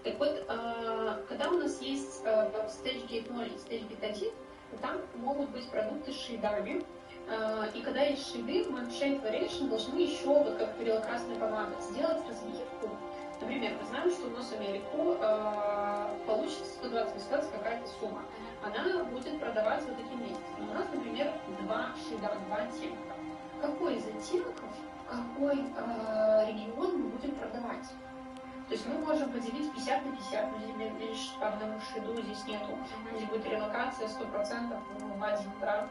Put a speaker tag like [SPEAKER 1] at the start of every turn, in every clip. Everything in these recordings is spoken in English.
[SPEAKER 1] Так вот, когда у нас есть Stage Gate 0 и Stage Gate 1, там могут быть продукты с шейдами. И когда есть шейды, мы в Shade Variation должны еще, вот как говорила красная помада, сделать разбивку. Например, мы знаем, что у нас Америку получится 120 какая-то сумма. Она будет продаваться вот таким месяцем. У нас, например, два шейда, два оттенка. Какой из оттенков, какой регион мы будем продавать? То есть мы можем поделить 50 на 50, но здесь лишь по одному шейду здесь нету. Здесь будет релокация 100% в один, да.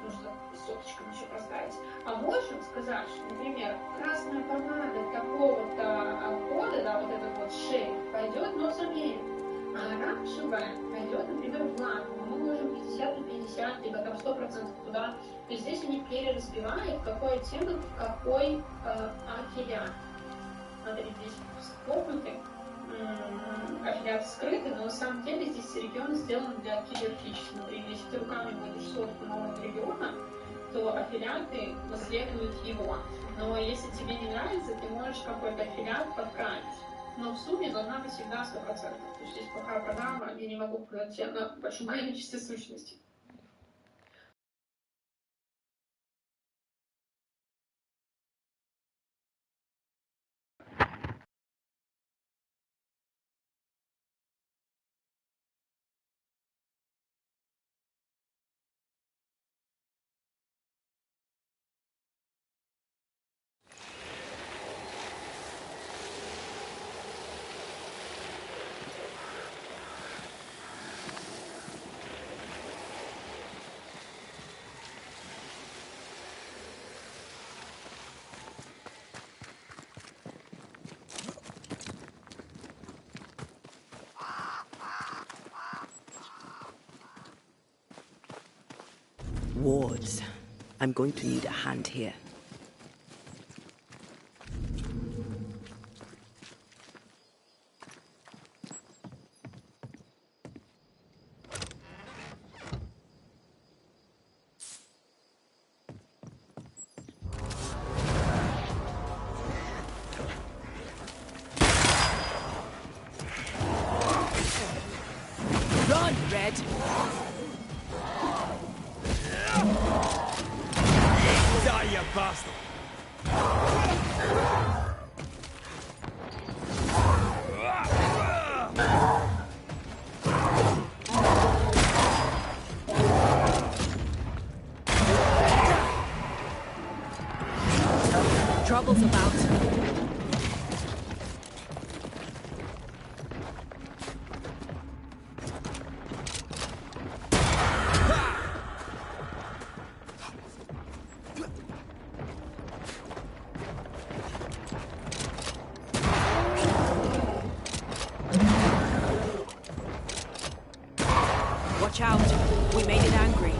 [SPEAKER 1] Нужно соточками еще проставить. А можем сказать, что, например, красная помада такого-то кода, да, вот этот вот шейд, пойдет нос Америку, а оранжевая пойдет, например, в Латвию. Мы можем 50 на 50, либо там 100% туда. То есть здесь они переразбивают, какой оттенок, какой аффилиат. Смотрите, здесь скопнуты, аффилиаты скрыты, но на самом деле здесь регион сделан для киберфичи. Например, если ты руками будешь сотку нового региона, то аффилиаты наследуют его. Но если тебе не нравится, ты можешь какой-то аффилиат подправить. Но в сумме должна быть всегда 100%. То есть здесь пока программа, я не могу продать на большом количестве сущностей.
[SPEAKER 2] Wards. I'm going to need a hand here. Run, Red!
[SPEAKER 3] Die, you bastard!
[SPEAKER 2] Trouble's about. Watch out. We made it angry.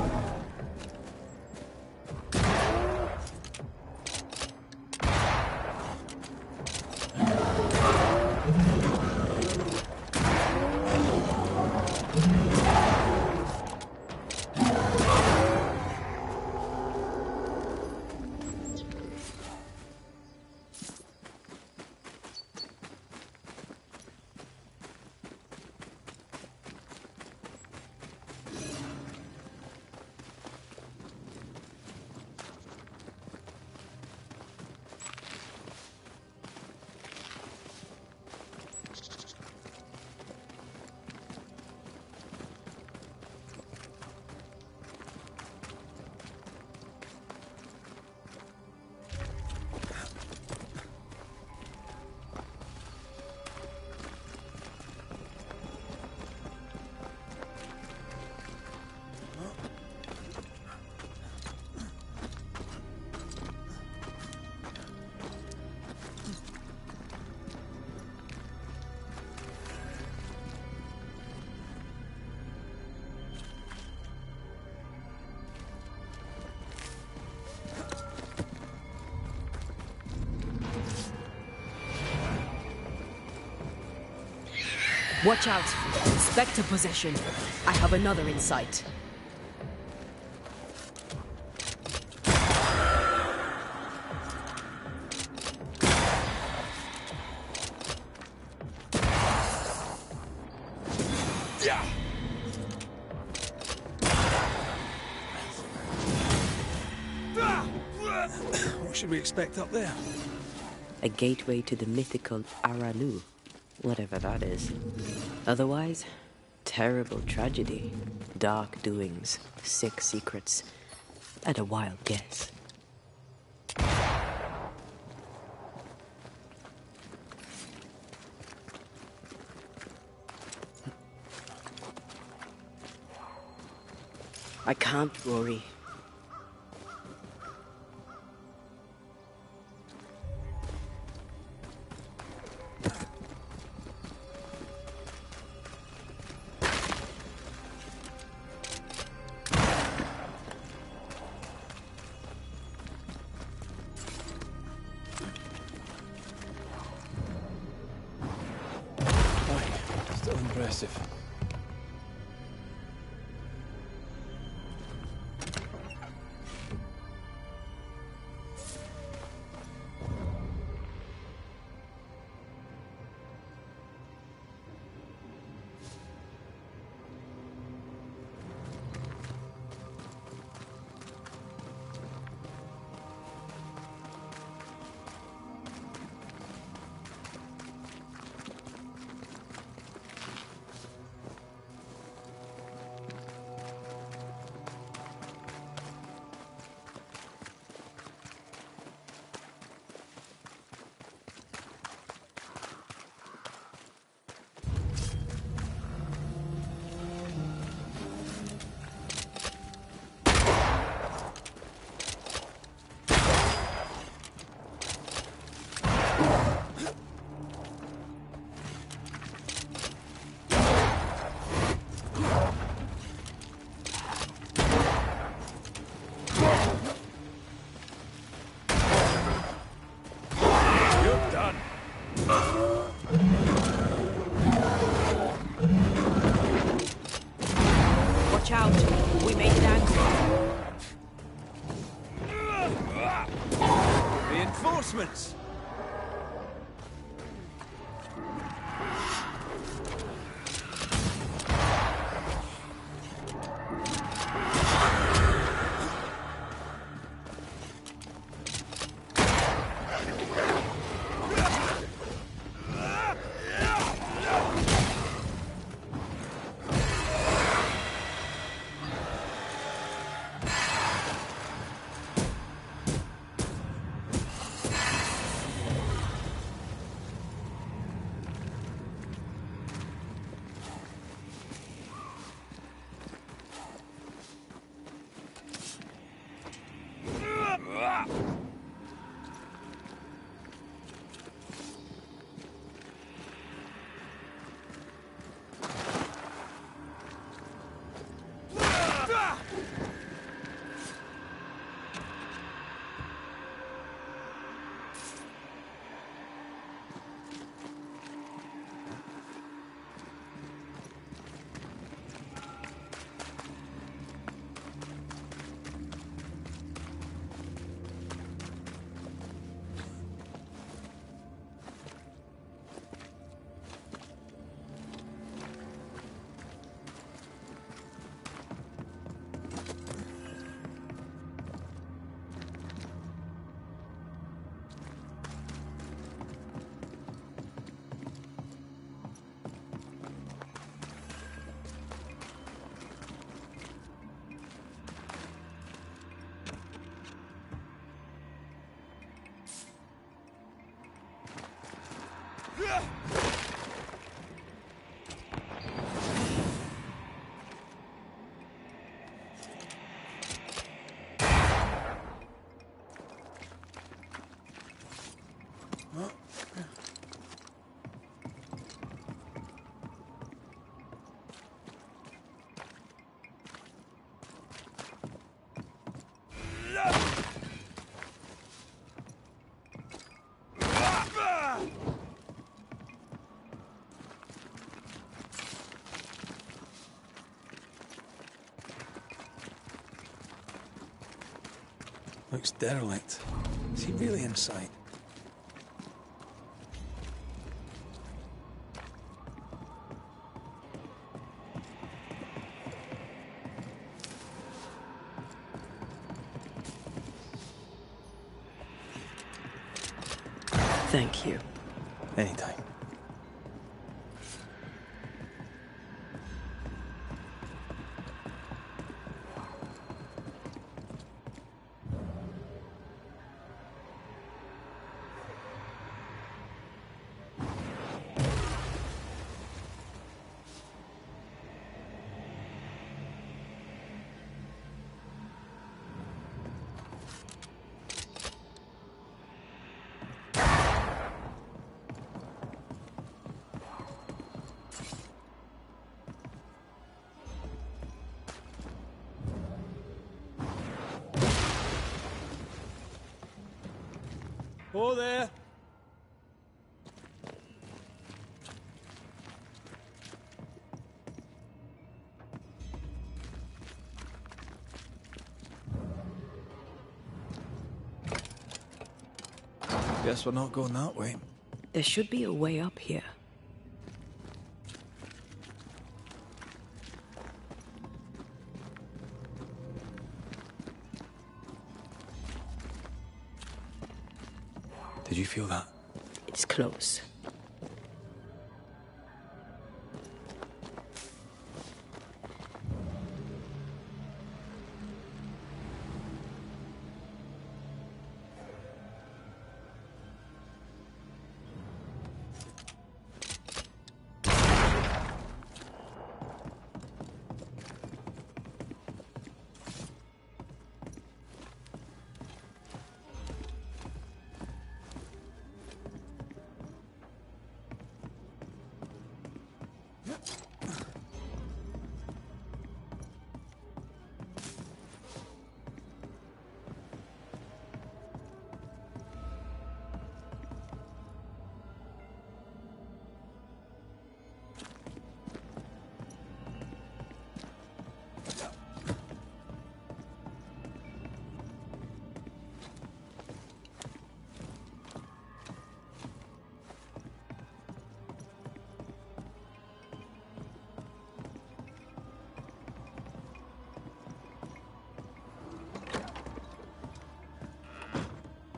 [SPEAKER 2] Watch out. Spectre possession. I have another in sight.
[SPEAKER 3] What should we expect up there?
[SPEAKER 4] A gateway to the mythical Aralu, whatever that is. Otherwise, terrible tragedy, dark doings, sick secrets, and a wild guess. I can't, Rory.
[SPEAKER 3] Still impressive.
[SPEAKER 2] Watch out. We made it angry.
[SPEAKER 3] Reinforcements! Looks derelict. Is he really inside?
[SPEAKER 4] Thank you.
[SPEAKER 3] Anytime. Oh, there. Guess we're not going that way.
[SPEAKER 4] There should be a way up here.
[SPEAKER 3] Did you feel that?
[SPEAKER 4] It's close.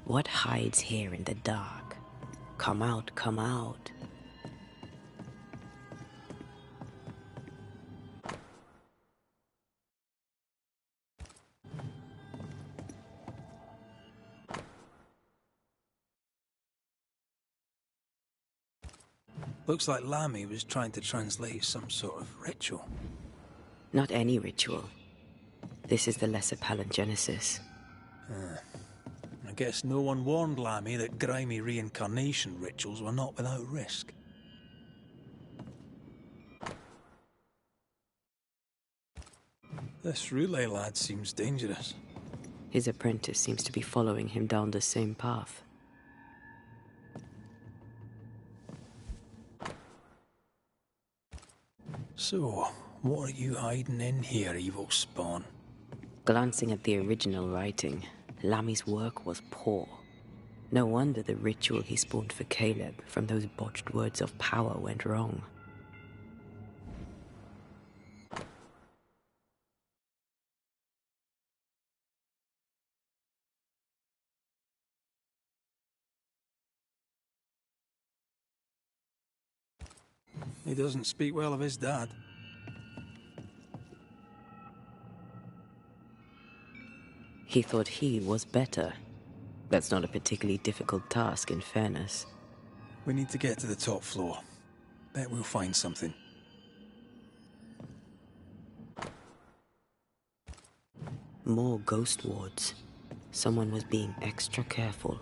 [SPEAKER 4] What hides here in the dark? Come out, come out.
[SPEAKER 3] Looks like Lammy was trying to translate some sort of ritual.
[SPEAKER 4] Not any ritual. This is the Lesser Palingenesis.
[SPEAKER 3] I guess no one warned Lammy that grimy reincarnation rituals were not without risk. This Roulet lad seems dangerous.
[SPEAKER 4] His apprentice seems to be following him down the same path.
[SPEAKER 3] So, what are you hiding in here, evil spawn?
[SPEAKER 4] Glancing at the original writing, Lammy's work was poor. No wonder the ritual he spawned for Caleb from those botched words of power went wrong.
[SPEAKER 3] He doesn't speak well of his dad.
[SPEAKER 4] He thought he was better. That's not a particularly difficult task, in fairness.
[SPEAKER 3] We need to get to the top floor. Bet we'll find something.
[SPEAKER 4] More ghost wards. Someone was being extra careful.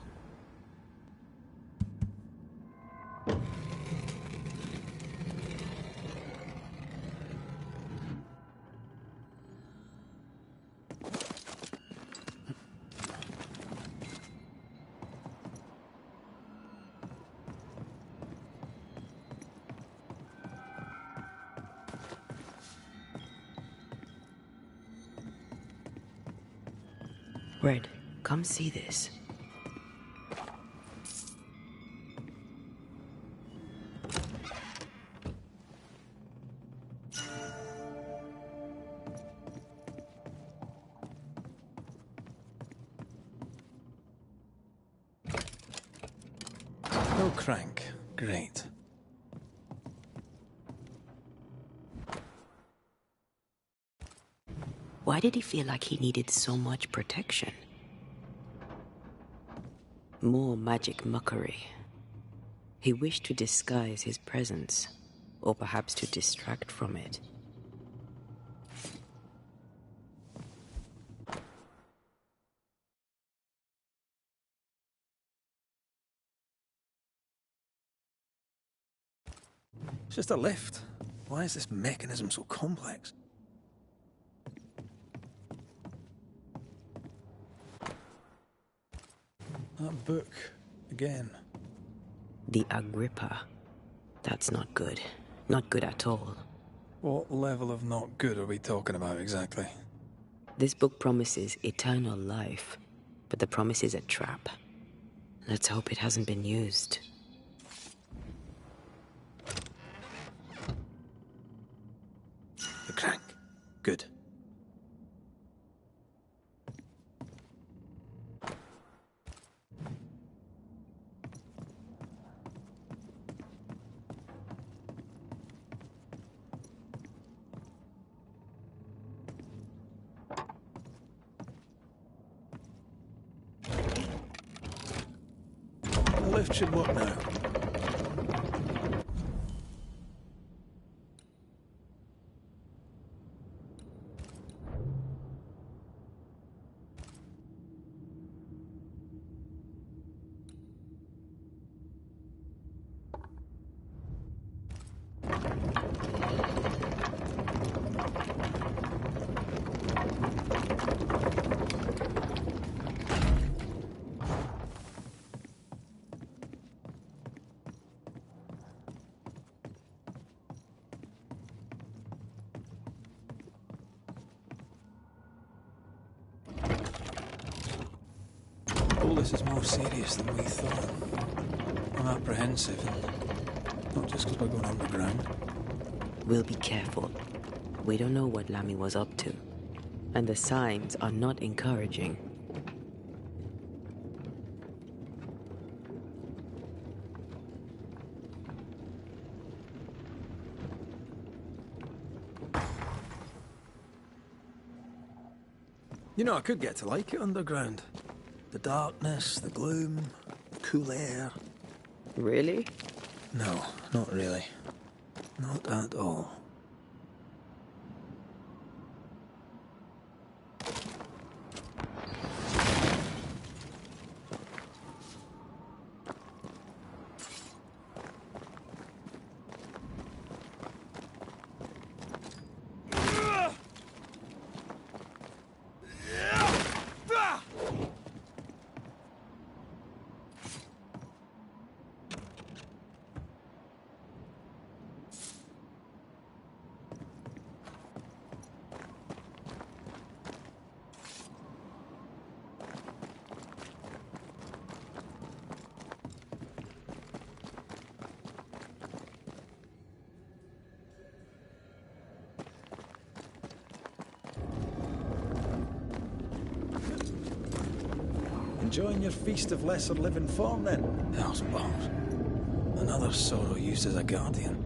[SPEAKER 4] Red, come see this.
[SPEAKER 3] No crank. Great.
[SPEAKER 4] Why did he feel like he needed so much protection? More magic mockery. He wished to disguise his presence, or perhaps to distract from it.
[SPEAKER 3] It's just a lift. Why is this mechanism so complex? That book, again.
[SPEAKER 4] The Agrippa. That's not good. Not good at all.
[SPEAKER 3] What level of not good are we talking about exactly?
[SPEAKER 4] This book promises eternal life, but the promise is a trap. Let's hope it hasn't been used.
[SPEAKER 3] The crank. Good. The lift should work now. All this is more serious than we thought. I'm apprehensive, and not just because we're going underground.
[SPEAKER 4] We'll be careful. We don't know what Lammy was up to, and the signs are not encouraging.
[SPEAKER 3] You know, I could get to like it underground. The darkness, the gloom, the cool air.
[SPEAKER 4] Really?
[SPEAKER 3] No, not really. Not at all. Enjoying your feast of lesser living form, then? Hell's balls. Another sorrow used as a guardian.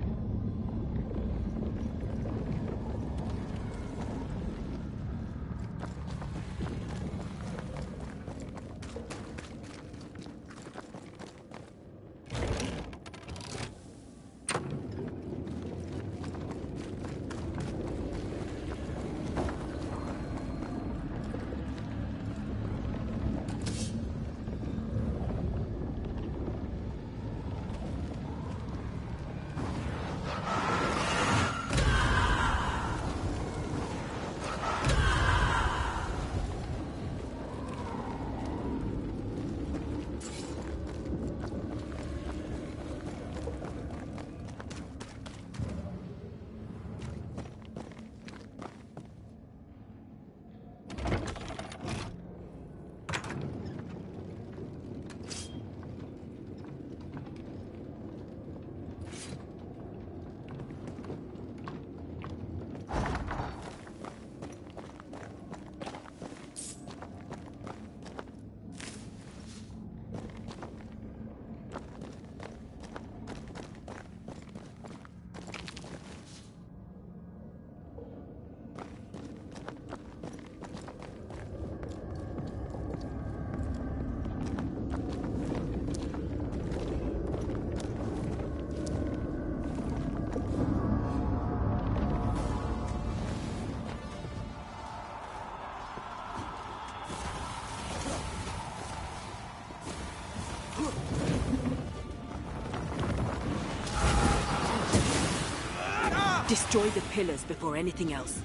[SPEAKER 2] Destroy the pillars before anything else.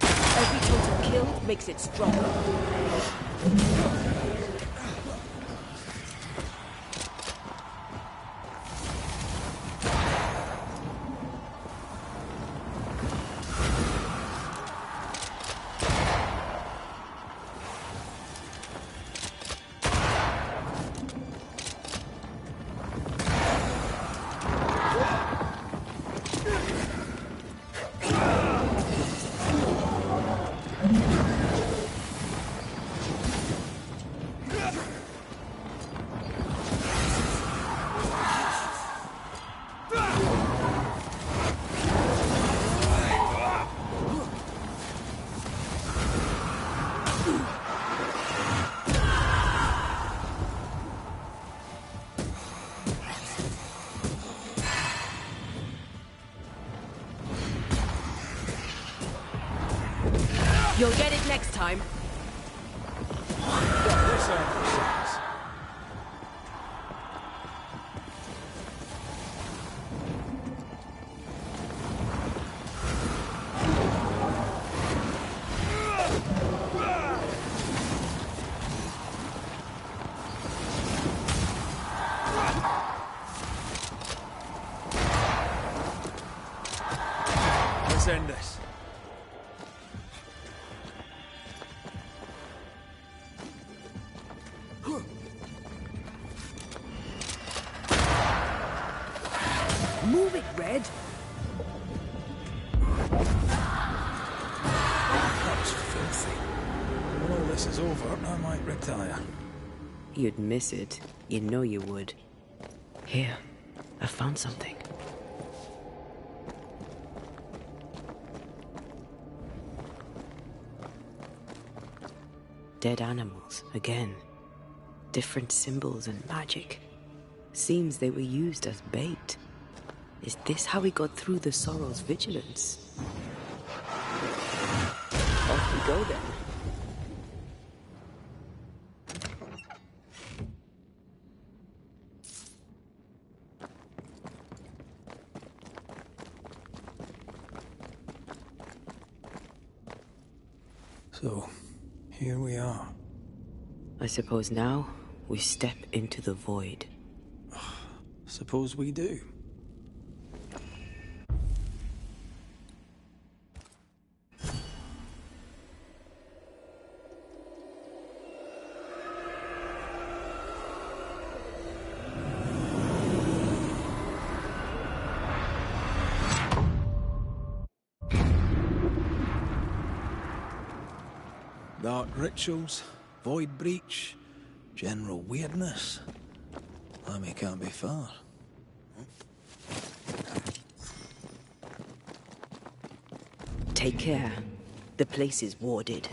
[SPEAKER 2] Every total kill makes it stronger. You'll get it next time.
[SPEAKER 3] This emphasizes. Let's end this.
[SPEAKER 2] Move it, Red.
[SPEAKER 3] That was filthy. When all this is over, I might retire.
[SPEAKER 4] You'd miss it. You know you would. Here, I found something. Dead animals, again. Different symbols and magic. Seems they were used as bait. Is this how we got through the Sorrel's vigilance? Off we go then.
[SPEAKER 3] So, here we are.
[SPEAKER 4] I suppose now we step into the void.
[SPEAKER 3] Suppose we do. Dark rituals, void breach, general weirdness. Lemmy can't be far.
[SPEAKER 4] Take care. The place is warded.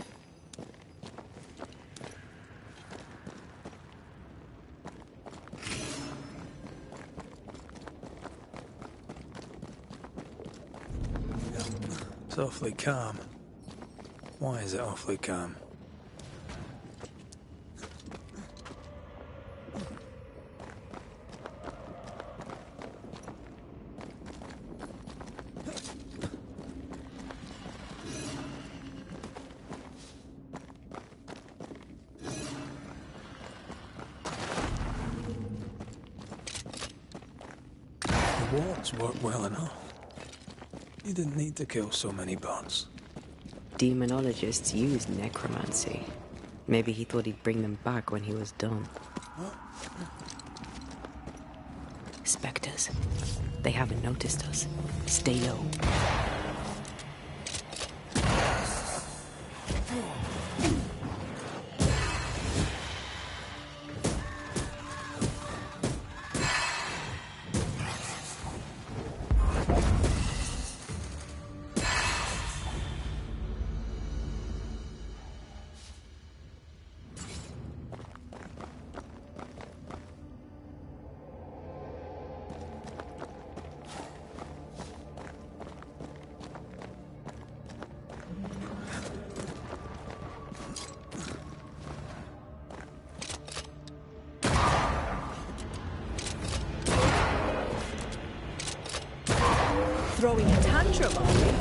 [SPEAKER 3] It's awfully calm. Why is it awfully calm? The wards work well enough. You didn't need to kill so many bots.
[SPEAKER 4] Demonologists use necromancy. Maybe he thought he'd bring them back when he was done. Spectres. They haven't noticed us. Stay low.
[SPEAKER 2] throwing a tantrum, are we?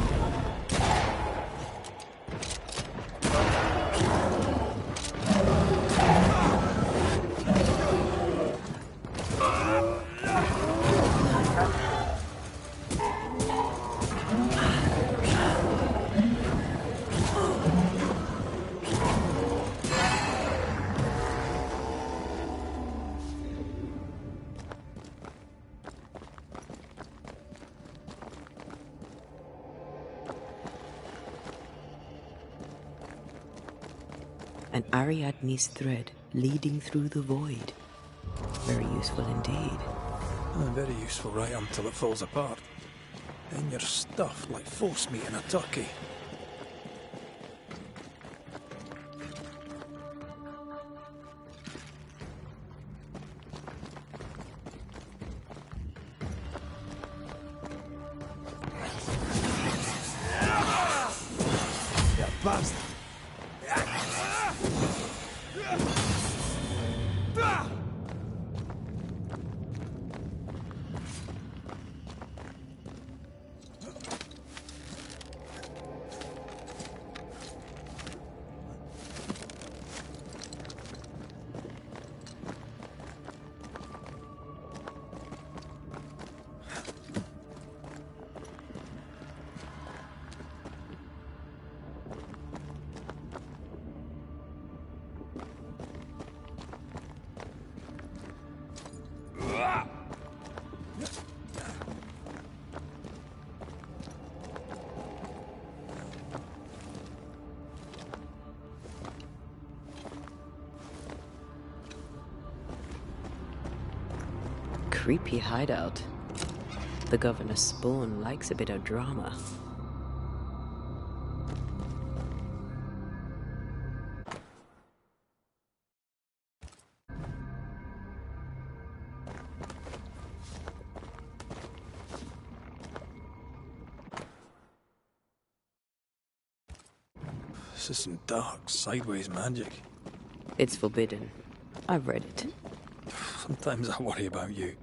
[SPEAKER 4] An Ariadne's thread leading through the void. Very useful indeed.
[SPEAKER 3] Very useful right until it falls apart. Then you're stuffed like force meat in a turkey. Yeah, bastard!
[SPEAKER 4] Creepy hideout. The governor's spawn likes a bit of drama.
[SPEAKER 3] This is some dark, sideways magic.
[SPEAKER 4] It's forbidden. I've read it.
[SPEAKER 3] Sometimes I worry about you.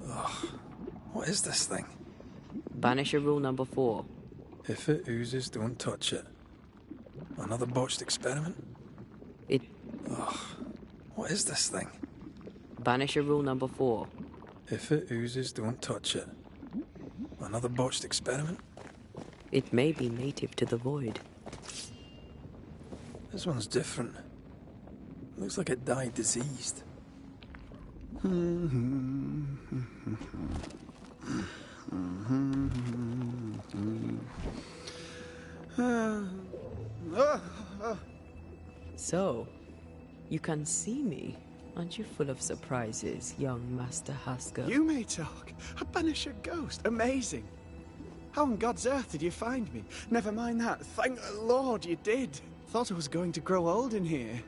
[SPEAKER 3] Ugh. What is this thing?
[SPEAKER 4] Banisher rule number 4.
[SPEAKER 3] If it oozes, don't touch it. Another botched experiment?
[SPEAKER 4] It...
[SPEAKER 3] Ugh. What is this thing?
[SPEAKER 4] Banisher rule number 4.
[SPEAKER 3] If it oozes, don't touch it. Another botched experiment?
[SPEAKER 4] It may be native to the void.
[SPEAKER 3] This one's different. Looks like it died diseased.
[SPEAKER 4] So, you can see me. Aren't you full of surprises, young Master Haskell?
[SPEAKER 5] You may talk. A Banisher ghost. Amazing. How on God's earth did you find me? Never mind that. Thank the Lord you did. Thought I was going to grow old in here.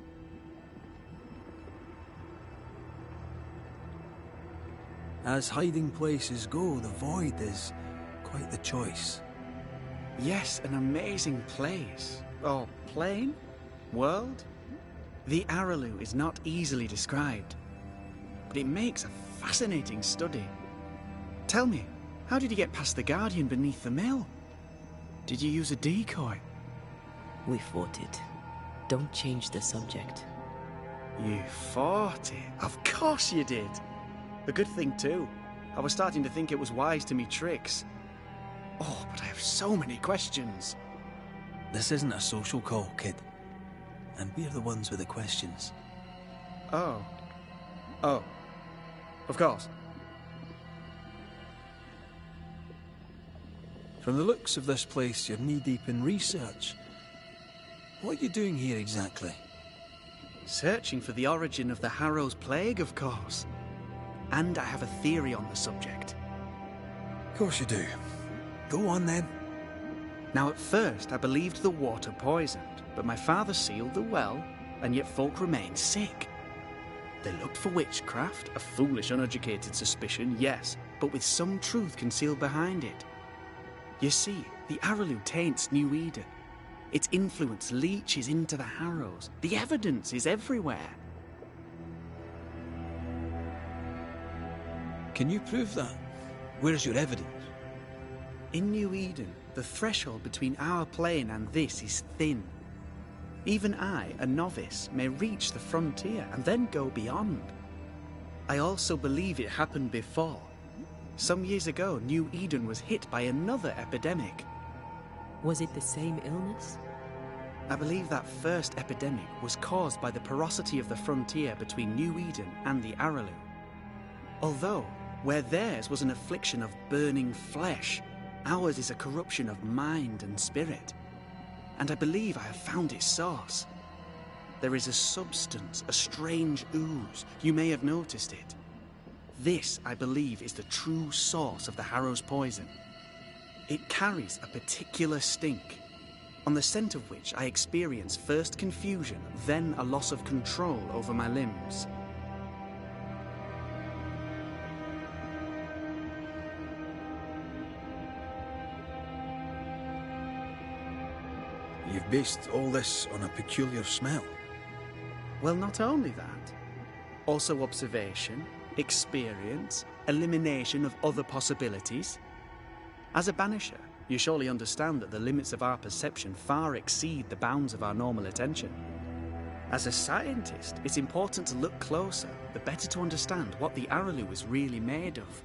[SPEAKER 3] As hiding places go, the void is quite the choice.
[SPEAKER 5] Yes, an amazing place. Or plane? World? The Araloo is not easily described, but it makes a fascinating study. Tell me, how did you get past the Guardian beneath the mill? Did you use a decoy?
[SPEAKER 4] We fought it. Don't change the subject.
[SPEAKER 5] You fought it? Of course you did. A good thing too. I was starting to think it was wise to me tricks. Oh, but I have so many questions.
[SPEAKER 3] This isn't a social call, kid. And we're the ones with the questions.
[SPEAKER 5] Oh. Oh. Of course.
[SPEAKER 3] From the looks of this place, you're knee-deep in research. What are you doing here exactly?
[SPEAKER 5] Searching for the origin of the Harrow's plague, of course. And I have a theory on the subject.
[SPEAKER 3] Of course you do. Go on then.
[SPEAKER 5] Now at first I believed the water poisoned, but my father sealed the well, and yet folk remained sick. They looked for witchcraft, a foolish uneducated suspicion, yes, but with some truth concealed behind it. You see, the Araloo taints New Eden. Its influence leaches into the Harrows. The evidence is everywhere.
[SPEAKER 3] Can you prove that? Where's your evidence?
[SPEAKER 5] In New Eden, the threshold between our plane and this is thin. Even I, a novice, may reach the frontier and then go beyond. I also believe it happened before. Some years ago, New Eden was hit by another epidemic.
[SPEAKER 4] Was it the same illness?
[SPEAKER 5] I believe that first epidemic was caused by the porosity of the frontier between New Eden and the Aralu. Although, where theirs was an affliction of burning flesh, ours is a corruption of mind and spirit. And I believe I have found its source. There is a substance, a strange ooze. You may have noticed it. This, I believe, is the true source of the Harrow's poison. It carries a particular stink, on the scent of which I experience first confusion, then a loss of control over my limbs.
[SPEAKER 3] You've based all this on a peculiar smell.
[SPEAKER 5] Well, not only that. Also observation, experience, elimination of other possibilities. As a Banisher, you surely understand that the limits of our perception far exceed the bounds of our normal attention. As a scientist, it's important to look closer, the better to understand what the Aralu is really made of.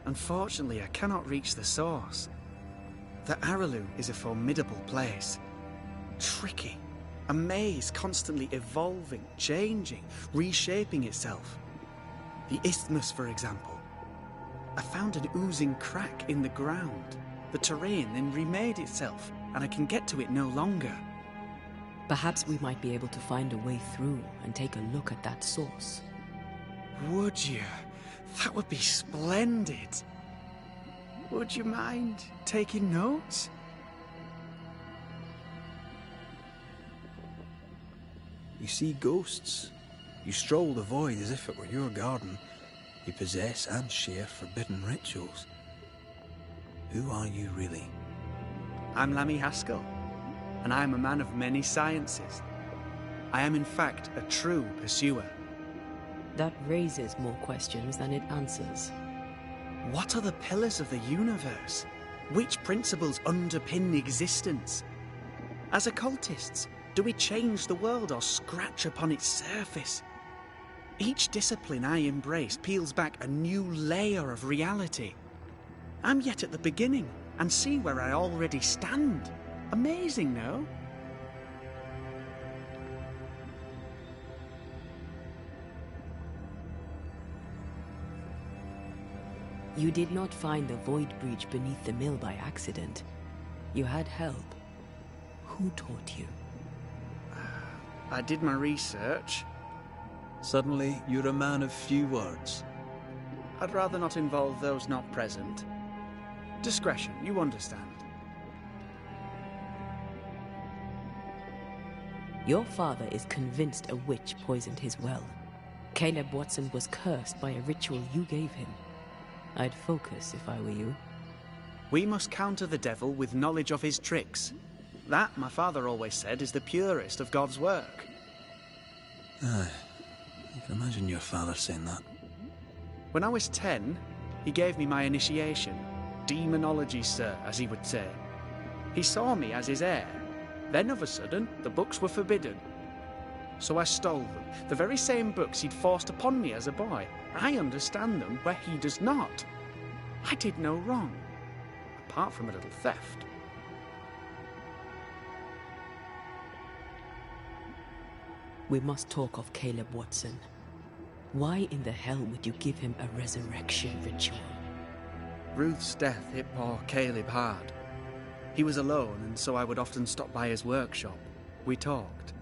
[SPEAKER 5] Unfortunately, I cannot reach the source. The Aralu is a formidable place. Tricky. A maze constantly evolving, changing, reshaping itself. The isthmus, for example. I found an oozing crack in the ground. The terrain then remade itself, and I can get to it no longer.
[SPEAKER 4] Perhaps we might be able to find a way through and take a look at that source.
[SPEAKER 5] Would you? That would be splendid. Would you mind taking notes?
[SPEAKER 3] You see ghosts. You stroll the void as if it were your garden. You possess and share forbidden rituals. Who are you really?
[SPEAKER 5] I'm Lammy Haskell, and I am a man of many sciences. I am in fact a true pursuer.
[SPEAKER 4] That raises more questions than it answers.
[SPEAKER 5] What are the pillars of the universe? Which principles underpin existence? As occultists, do we change the world or scratch upon its surface? Each discipline I embrace peels back a new layer of reality. I'm yet at the beginning, and see where I already stand. Amazing, no?
[SPEAKER 4] You did not find the void breach beneath the mill by accident. You had help. Who taught you?
[SPEAKER 5] I did my research.
[SPEAKER 3] Suddenly, you're a man of few words.
[SPEAKER 5] I'd rather not involve those not present. Discretion, you understand.
[SPEAKER 4] Your father is convinced a witch poisoned his well. Caleb Watson was cursed by a ritual you gave him. I'd focus if I were you.
[SPEAKER 5] We must counter the devil with knowledge of his tricks. That, my father always said, is the purest of God's work.
[SPEAKER 3] Aye. I can imagine your father saying that.
[SPEAKER 5] When I was 10, he gave me my initiation. Demonology, sir, as he would say. He saw me as his heir. Then, of a sudden, the books were forbidden. So I stole them, the very same books he'd forced upon me as a boy. I understand them where he does not. I did no wrong, apart from a little theft.
[SPEAKER 4] We must talk of Caleb Watson. Why in the hell would you give him a resurrection ritual?
[SPEAKER 5] Ruth's death hit poor Caleb hard. He was alone, and so I would often stop by his workshop. We talked.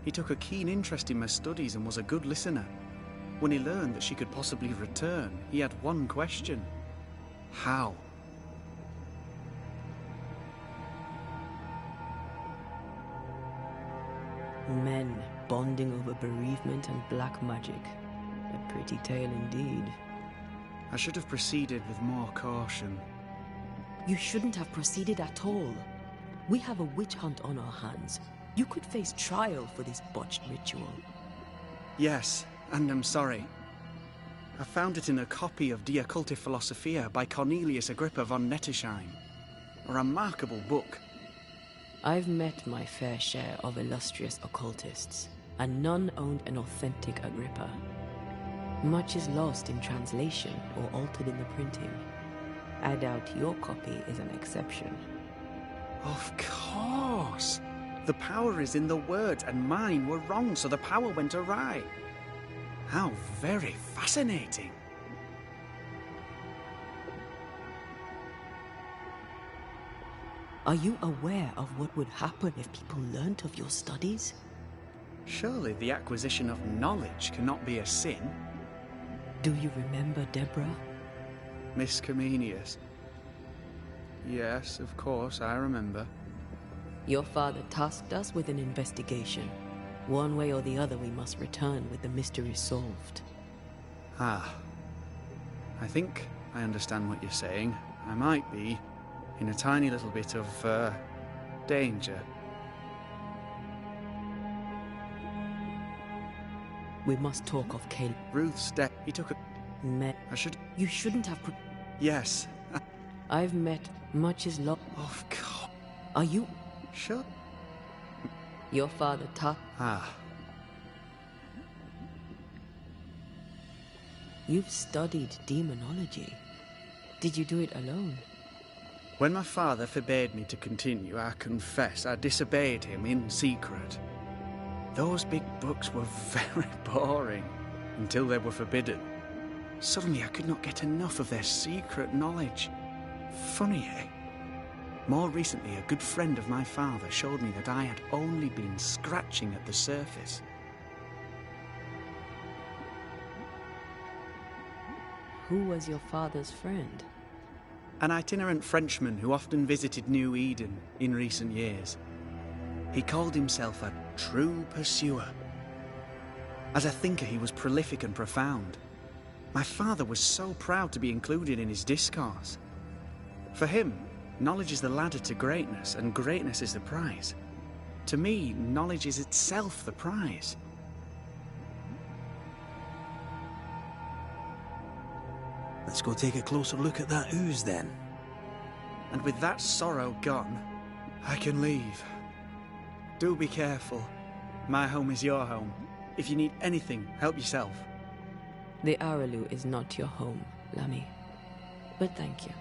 [SPEAKER 5] He took a keen interest in my studies and was a good listener. When he learned that she could possibly return, he had one question. How?
[SPEAKER 4] Men bonding over bereavement and black magic. A pretty tale indeed.
[SPEAKER 5] I should have proceeded with more caution.
[SPEAKER 4] You shouldn't have proceeded at all. We have a witch hunt on our hands. You could face trial for this botched ritual.
[SPEAKER 5] Yes, and I'm sorry. I found it in a copy of De Occulti Philosophia by Cornelius Agrippa von Nettesheim. A remarkable book.
[SPEAKER 4] I've met my fair share of illustrious occultists, and none owned an authentic Agrippa. Much is lost in translation or altered in the printing. I doubt your copy is an exception.
[SPEAKER 5] Of course! The power is in the words, and mine were wrong, so the power went awry. How very fascinating.
[SPEAKER 4] Are you aware of what would happen if people learnt of your studies?
[SPEAKER 5] Surely the acquisition of knowledge cannot be a sin.
[SPEAKER 4] Do you remember Deborah?
[SPEAKER 5] Miss Comenius. Yes, of course, I remember.
[SPEAKER 4] Your father tasked us with an investigation. One way or the other we must return with the mystery solved.
[SPEAKER 5] Ah. I think I understand what you're saying. I might be in a tiny little bit of, danger.
[SPEAKER 4] We must talk of Caleb.
[SPEAKER 5] Ruth's death. He took a... I should...
[SPEAKER 4] You shouldn't have...
[SPEAKER 5] Yes.
[SPEAKER 4] I've met much is lost.
[SPEAKER 5] Of course.
[SPEAKER 4] Are you...
[SPEAKER 5] Shut...
[SPEAKER 4] Your father taught...
[SPEAKER 5] Ah.
[SPEAKER 4] You've studied demonology. Did you do it alone?
[SPEAKER 5] When my father forbade me to continue, I confess I disobeyed him in secret. Those big books were very boring, until they were forbidden. Suddenly I could not get enough of their secret knowledge. Funny, eh? More recently, a good friend of my father showed me that I had only been scratching at the surface.
[SPEAKER 4] Who was your father's friend?
[SPEAKER 5] An itinerant Frenchman who often visited New Eden in recent years. He called himself a true pursuer. As a thinker, he was prolific and profound. My father was so proud to be included in his discourse. For him, knowledge is the ladder to greatness, and greatness is the prize. To me, knowledge is itself the prize.
[SPEAKER 3] Let's go take a closer look at that ooze then.
[SPEAKER 5] And with that sorrow gone, I can leave. Do be careful. My home is your home. If you need anything, help yourself.
[SPEAKER 4] The Aralu is not your home, Lammy. But thank you.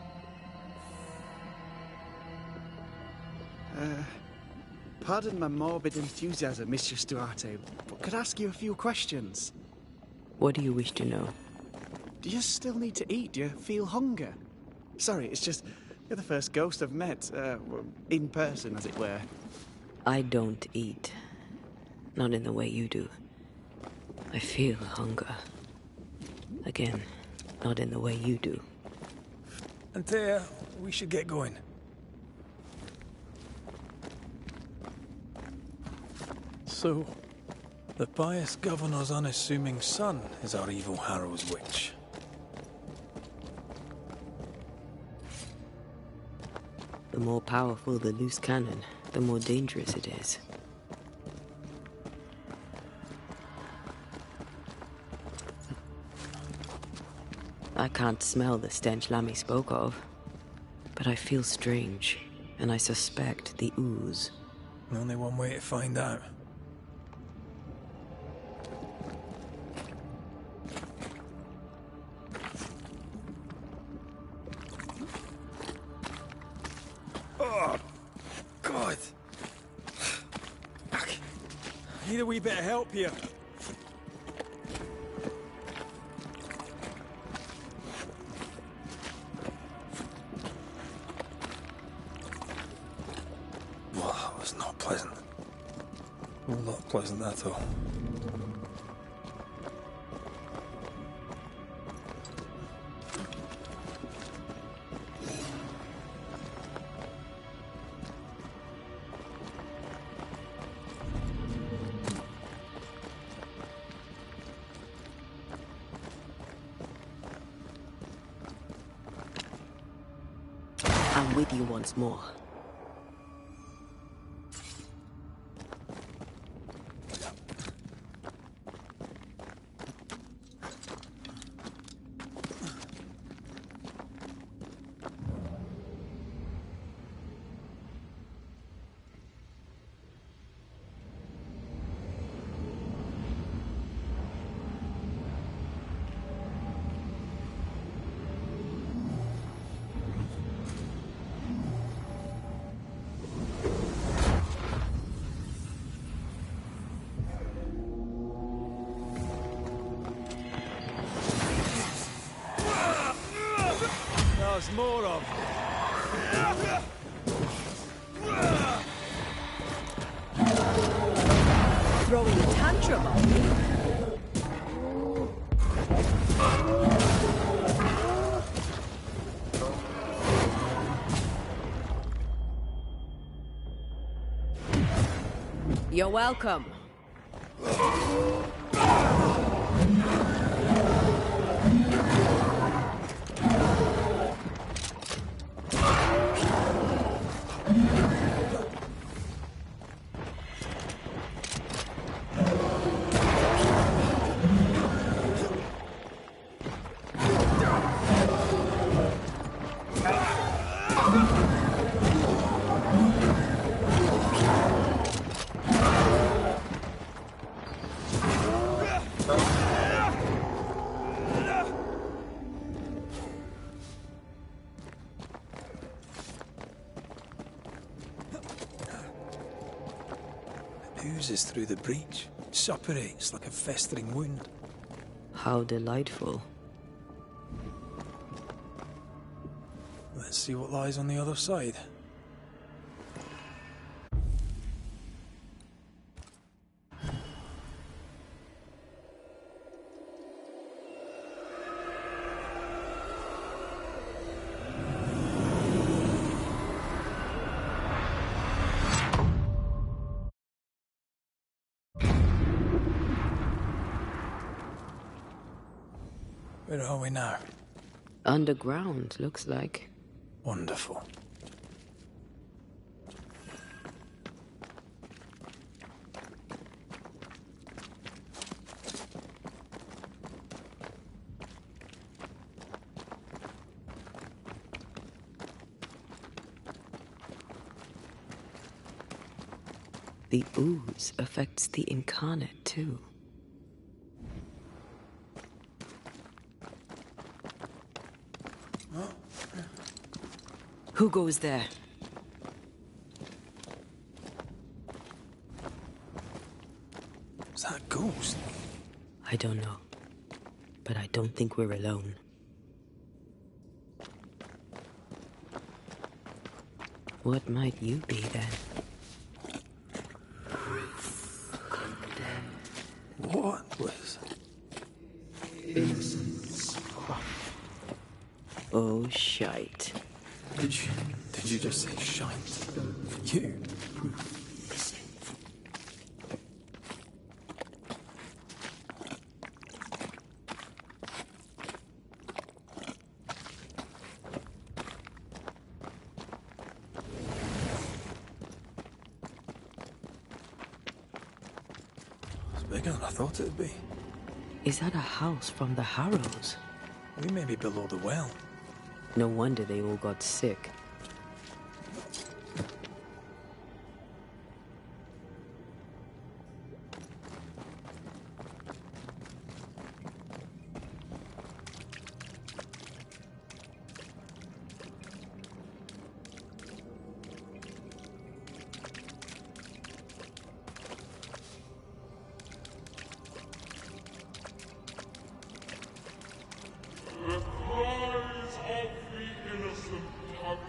[SPEAKER 5] Pardon my morbid enthusiasm, Mistress Duarte, but could I ask you a few questions?
[SPEAKER 4] What do you wish to know?
[SPEAKER 5] Do you still need to eat? Do you feel hunger? Sorry, it's just, you're the first ghost I've met, in person, as it were.
[SPEAKER 4] I don't eat. Not in the way you do. I feel hunger. Again, not in the way you do.
[SPEAKER 3] Antea, we should get going. So, the pious governor's unassuming son is our evil Harrow's witch.
[SPEAKER 4] The more powerful the loose cannon, the more dangerous it is. I can't smell the stench Lammy spoke of, but I feel strange, and I suspect the ooze.
[SPEAKER 3] Only one way to find out. Oh, God. I need a wee bit of help here. Well, that was not pleasant. Well, not pleasant at all.
[SPEAKER 4] I'm with you once more.
[SPEAKER 3] there's more of.
[SPEAKER 2] Throwing a tantrum on me. You're welcome.
[SPEAKER 3] Oozes through the breach, suppurates like a festering wound.
[SPEAKER 4] How delightful.
[SPEAKER 3] Let's see what lies on the other side. Where are we now?
[SPEAKER 4] Underground, looks like.
[SPEAKER 3] Wonderful.
[SPEAKER 4] The ooze affects the incarnate, too. Who goes there?
[SPEAKER 3] Is that a ghost?
[SPEAKER 4] I don't know. But I don't think we're alone. What might you be, then?
[SPEAKER 3] What was...
[SPEAKER 5] Innocence.
[SPEAKER 4] Oh, shite.
[SPEAKER 3] Did you just say shite? You? It's bigger than I thought it'd be.
[SPEAKER 4] Is that a house from the Harrows?
[SPEAKER 3] We may be below the well.
[SPEAKER 4] No wonder they all got sick.
[SPEAKER 6] The cries of the innocent have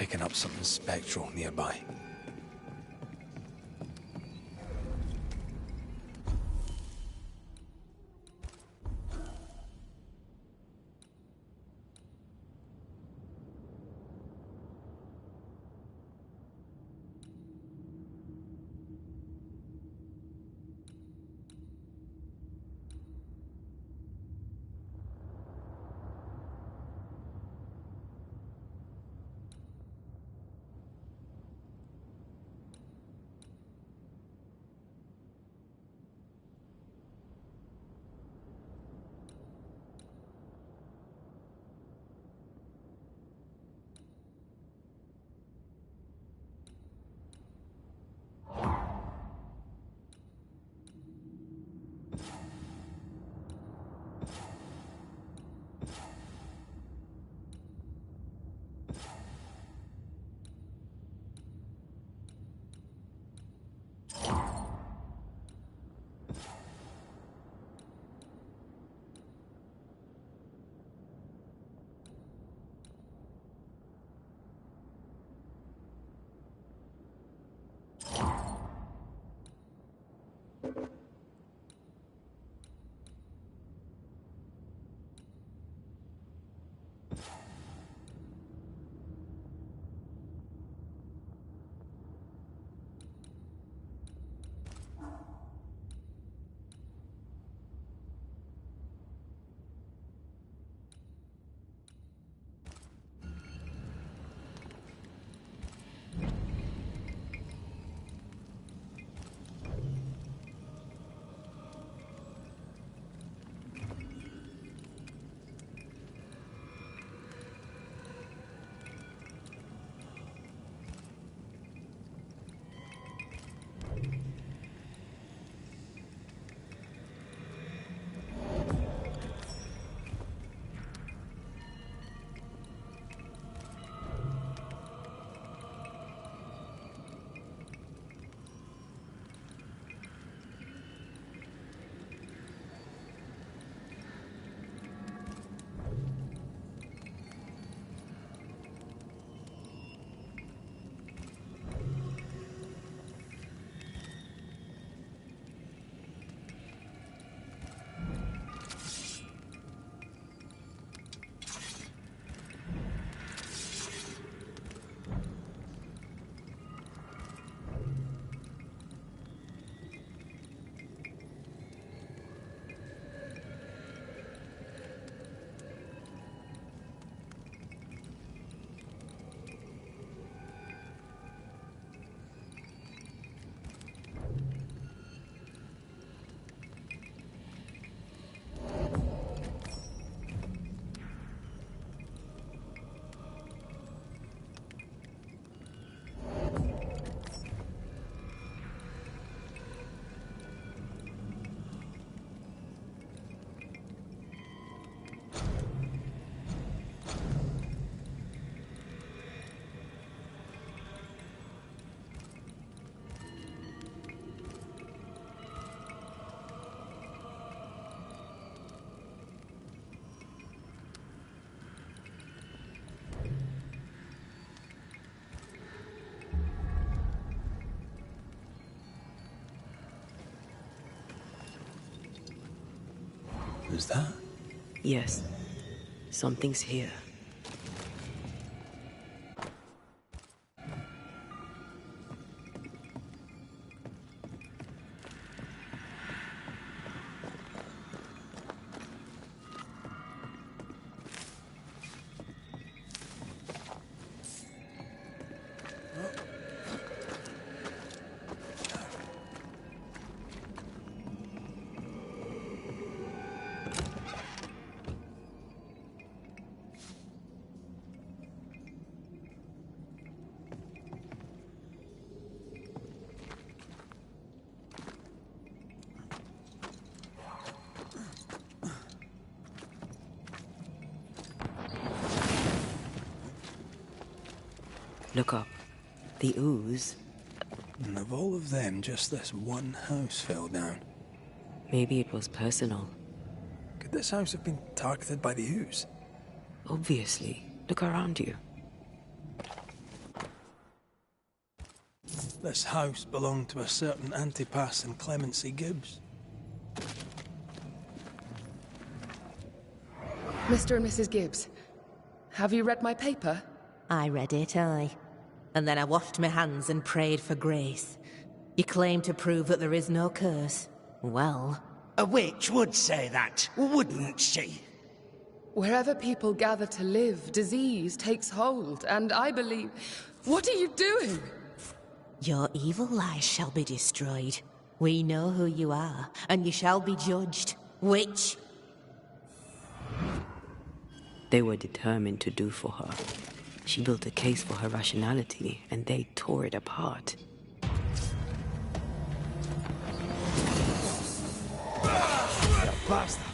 [SPEAKER 3] picking up something spectral nearby. Is that?
[SPEAKER 4] Yes. Something's here. Look up. The ooze.
[SPEAKER 3] And of all of them, just this one house fell down.
[SPEAKER 4] Maybe it was personal.
[SPEAKER 3] Could this house have been targeted by the ooze?
[SPEAKER 4] Obviously. Look around you.
[SPEAKER 3] This house belonged to a certain Antipas and Clemency Gibbs.
[SPEAKER 6] Mr. and Mrs. Gibbs, have you read my paper?
[SPEAKER 7] I read it, aye. And then I washed my hands and prayed for grace. You claim to prove that there is no curse. Well...
[SPEAKER 8] A witch would say that, wouldn't she?
[SPEAKER 6] Wherever people gather to live, disease takes hold, and I believe... What are you doing?
[SPEAKER 7] Your evil lies shall be destroyed. We know who you are, and you shall be judged. Witch!
[SPEAKER 4] They were determined to do for her. She built a case for her rationality, and they tore it apart.
[SPEAKER 3] Bastard!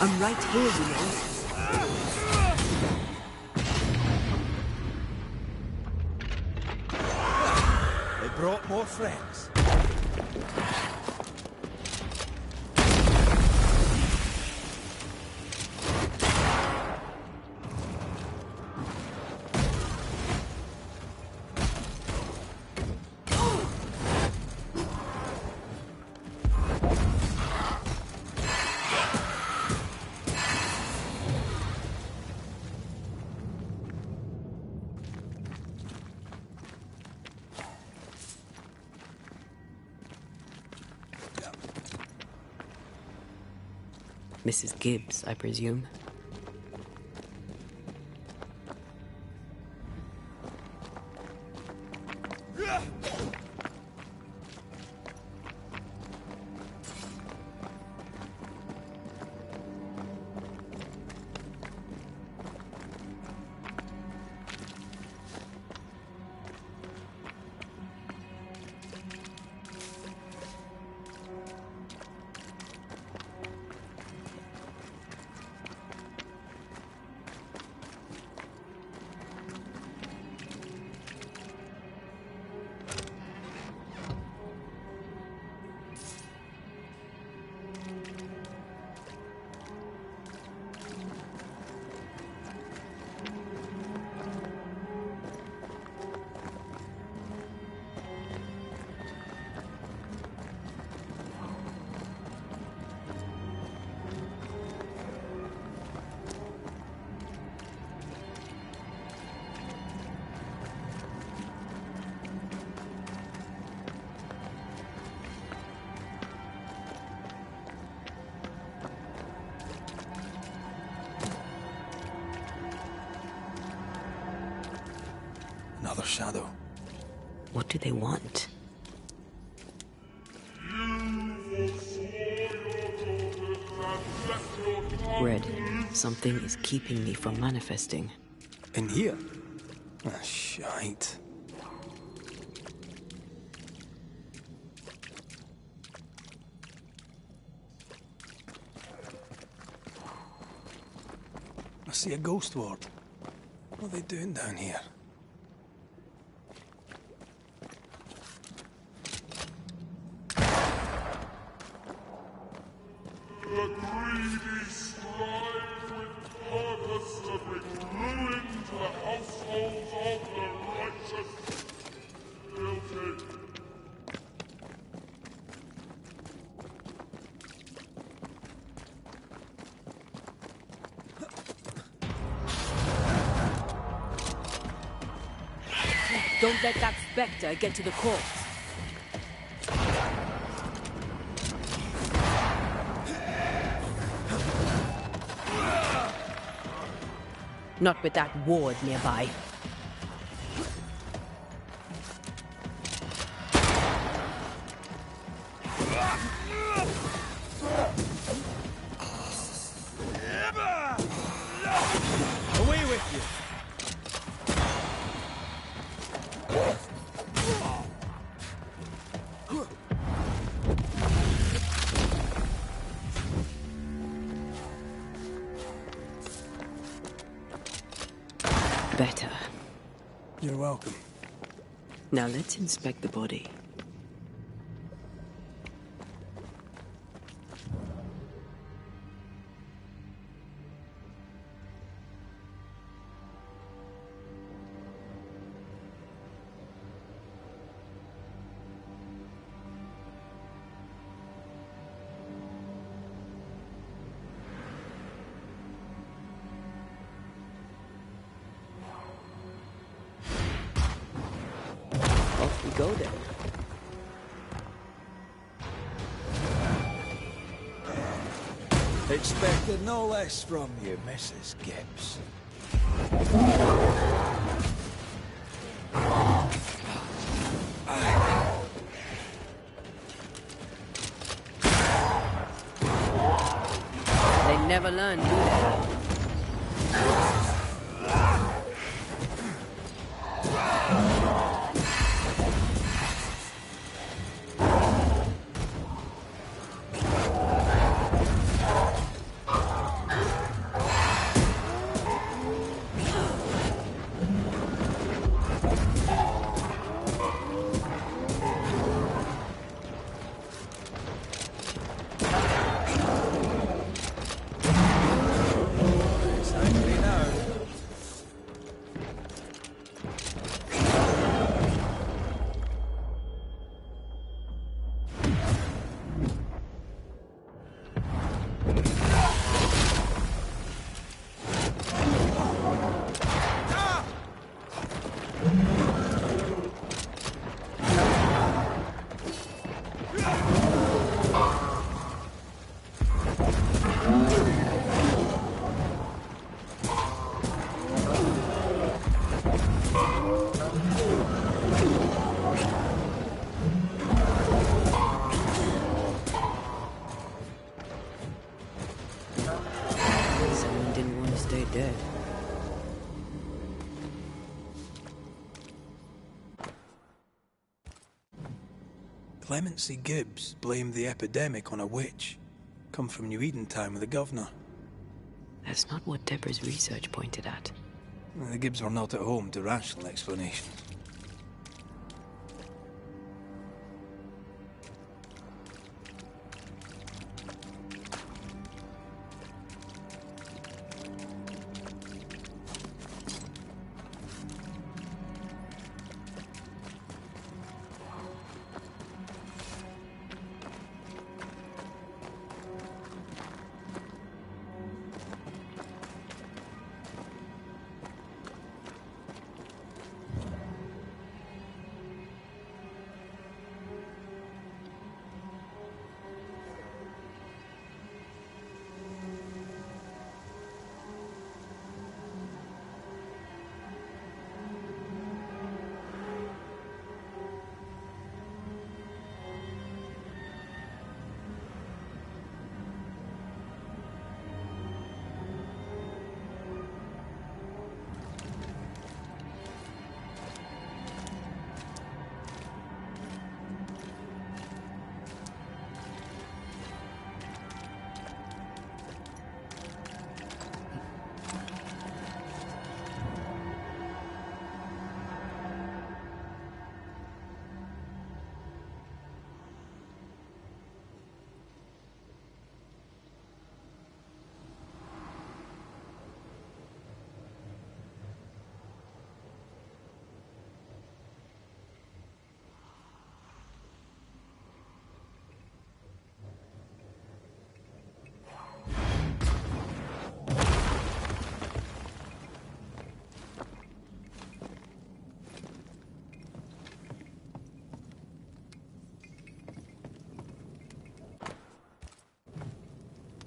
[SPEAKER 2] I'm right here, you know.
[SPEAKER 3] They brought more friends.
[SPEAKER 4] Mrs. Gibbs, I presume.
[SPEAKER 3] Another shadow.
[SPEAKER 4] What do they want? Red, something is keeping me from manifesting.
[SPEAKER 3] In here? Ah, shite. I see a ghost ward. What are they doing down here?
[SPEAKER 9] The greedy strive with purpose to bring ruin to the households of the righteous. Guilty.
[SPEAKER 2] Don't let that spectre get to the corpse.
[SPEAKER 7] Not with that ward nearby.
[SPEAKER 3] Away with you!
[SPEAKER 4] Better.
[SPEAKER 3] You're welcome.
[SPEAKER 4] Now let's inspect the body. Go then.
[SPEAKER 3] Expected no less from you, Mrs. Gibbs.
[SPEAKER 4] They never learn, do they? Someone didn't want to stay dead.
[SPEAKER 3] Clemency Gibbs blamed the epidemic on a witch. Come from New Eden time with the governor.
[SPEAKER 4] That's not what Deborah's research pointed at.
[SPEAKER 3] The Gibbs were not at home to rational explanations.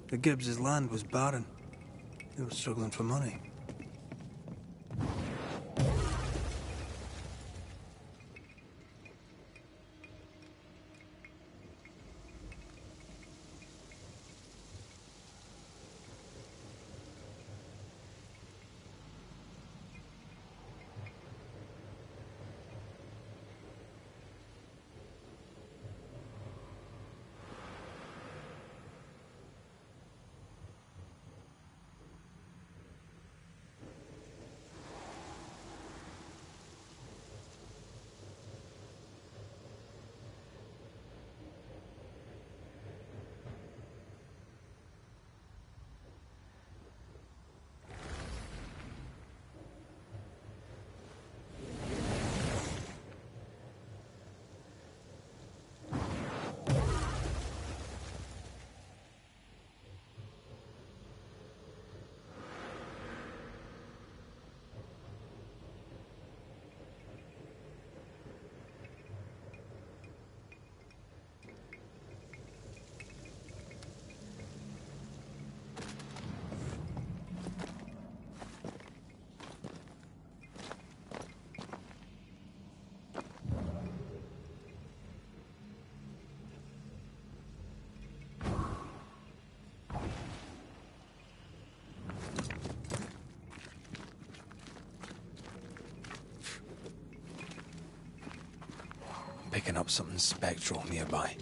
[SPEAKER 3] The Gibbs' land was barren. They were struggling for money. picking up something spectral nearby.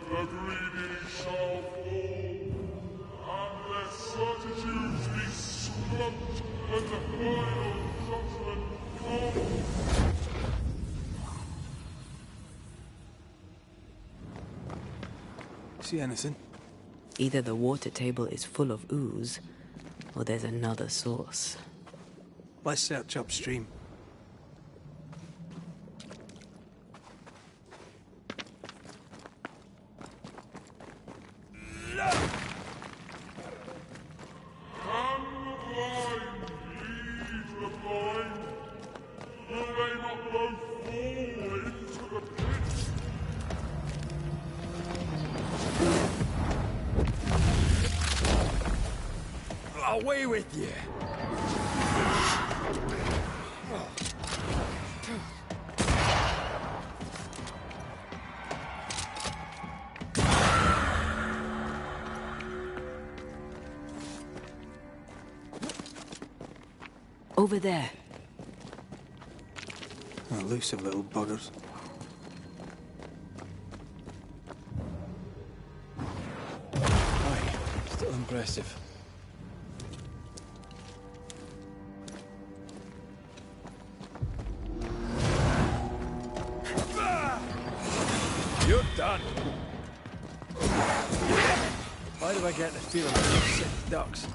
[SPEAKER 9] The greedy shall fall, and their certitudes be swamped when the final judgment comes.
[SPEAKER 3] See anything?
[SPEAKER 4] Either the water table is full of ooze, or there's another source.
[SPEAKER 3] Let's search upstream. Away with you!
[SPEAKER 4] Over there.
[SPEAKER 3] Elusive little buggers. Aye, still impressive. You're done. Why do I get the feeling of these sick ducks?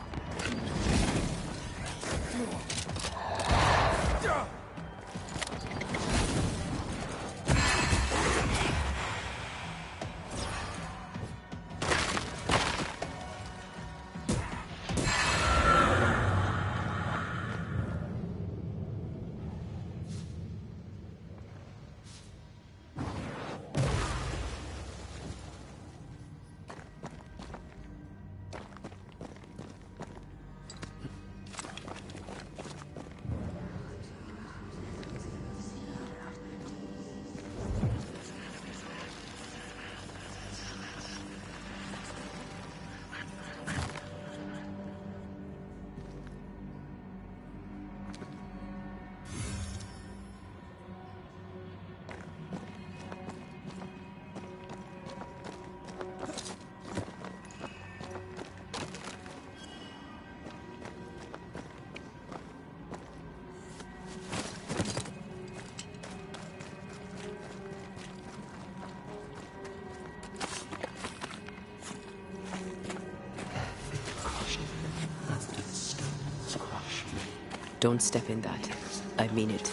[SPEAKER 4] Don't step in that. I mean it.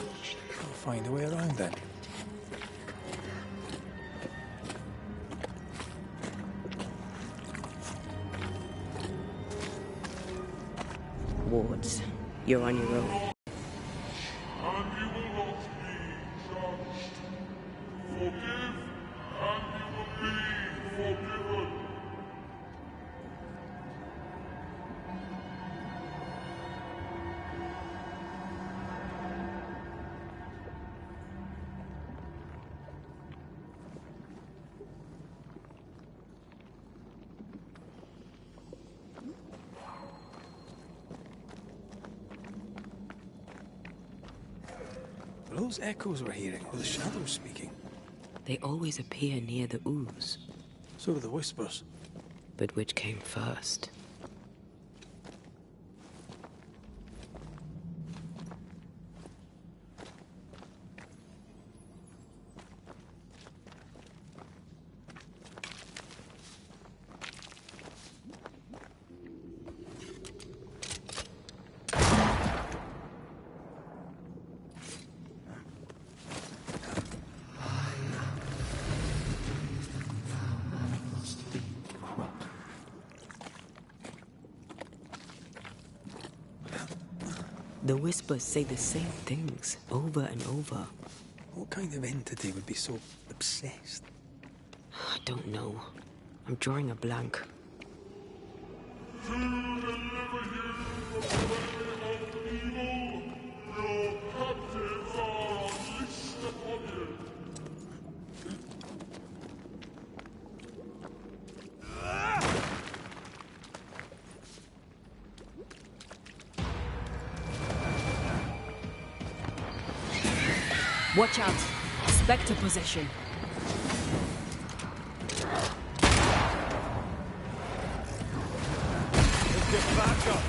[SPEAKER 3] I'll find a way around then.
[SPEAKER 4] Wards, you're on your own.
[SPEAKER 9] And you will not be judged. Forgive, and you will be forgiven.
[SPEAKER 3] Those echoes we're hearing, were the shadows speaking?
[SPEAKER 4] They always appear near the ooze.
[SPEAKER 3] So do the whispers.
[SPEAKER 4] But which came first? The whispers say the same things over and over.
[SPEAKER 3] What kind of entity would be so obsessed?
[SPEAKER 4] I don't know. I'm drawing a blank.
[SPEAKER 9] To deliver you from the way of evil, your captives are unleashed upon you.
[SPEAKER 2] Watch out! Spectre possession.
[SPEAKER 3] Let's get back up!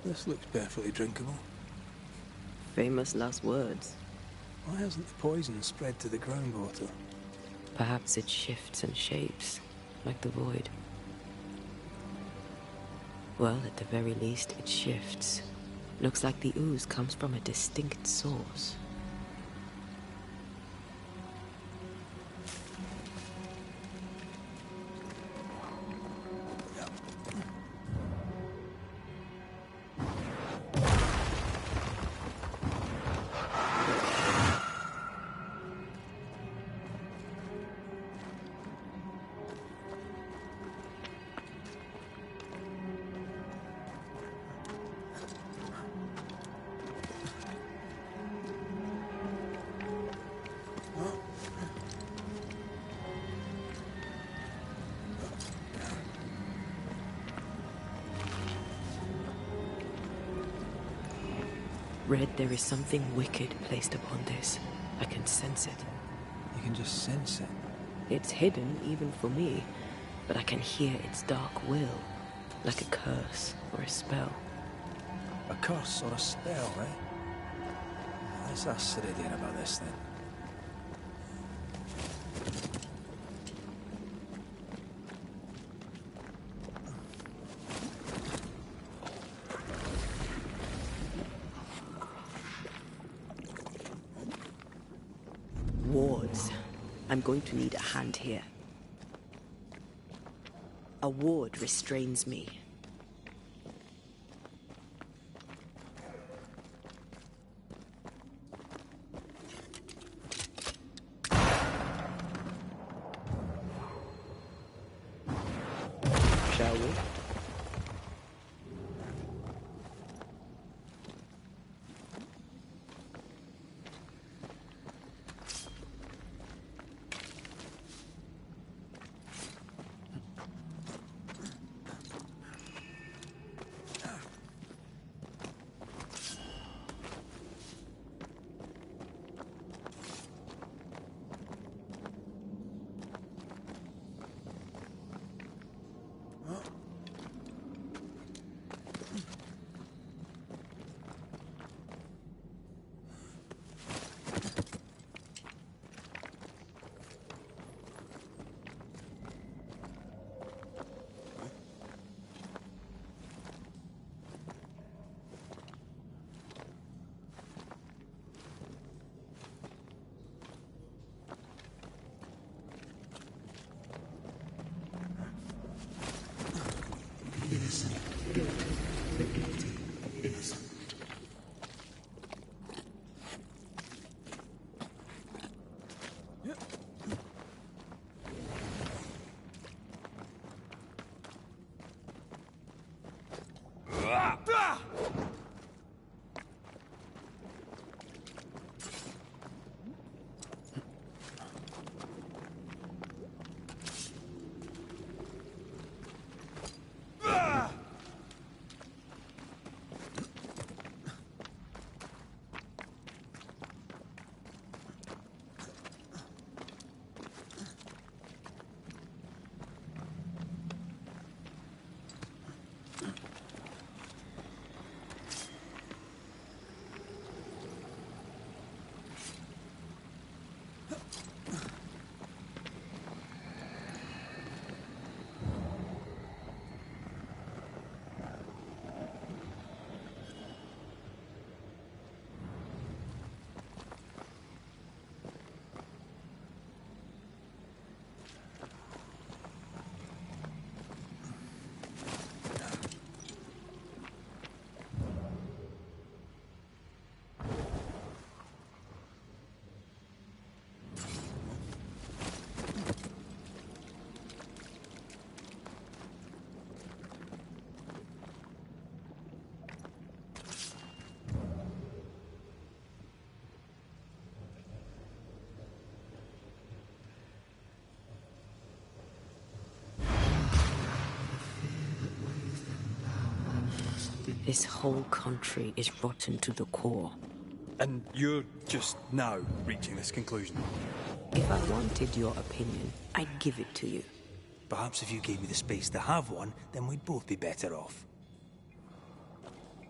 [SPEAKER 3] This looks perfectly drinkable.
[SPEAKER 4] Famous last words.
[SPEAKER 3] Why hasn't the poison spread to the groundwater?
[SPEAKER 4] Perhaps it shifts and shapes. like the void. Well, at the very least, it shifts. Looks like the ooze comes from a distinct source. Red, there is something wicked placed upon this. I can sense it.
[SPEAKER 3] You can just sense it?
[SPEAKER 4] It's hidden, even for me, but I can hear its dark will, like a curse or a spell.
[SPEAKER 3] A curse or a spell, eh? Let's ask Ceridian about this, then.
[SPEAKER 4] Wards. I'm going to need a hand here. A ward restrains me. Shall we? This whole country is rotten to the core.
[SPEAKER 3] And you're just now reaching this conclusion?
[SPEAKER 4] If I wanted your opinion, I'd give it to you.
[SPEAKER 3] Perhaps if you gave me the space to have one, then we'd both be better off.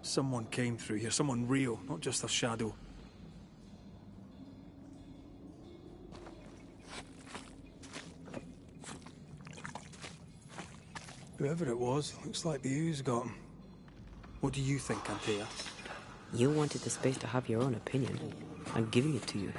[SPEAKER 3] Someone came through here, someone real, not just a shadow. Whoever it was, looks like the ooze got him. What do you think, Antea?
[SPEAKER 4] You wanted the space to have your own opinion. I'm giving it to you.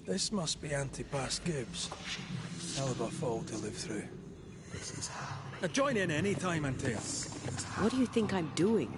[SPEAKER 3] This must be Antipas Gibbs. Hell of a fall to live through. Join in any time, Antea.
[SPEAKER 4] What do you think I'm doing?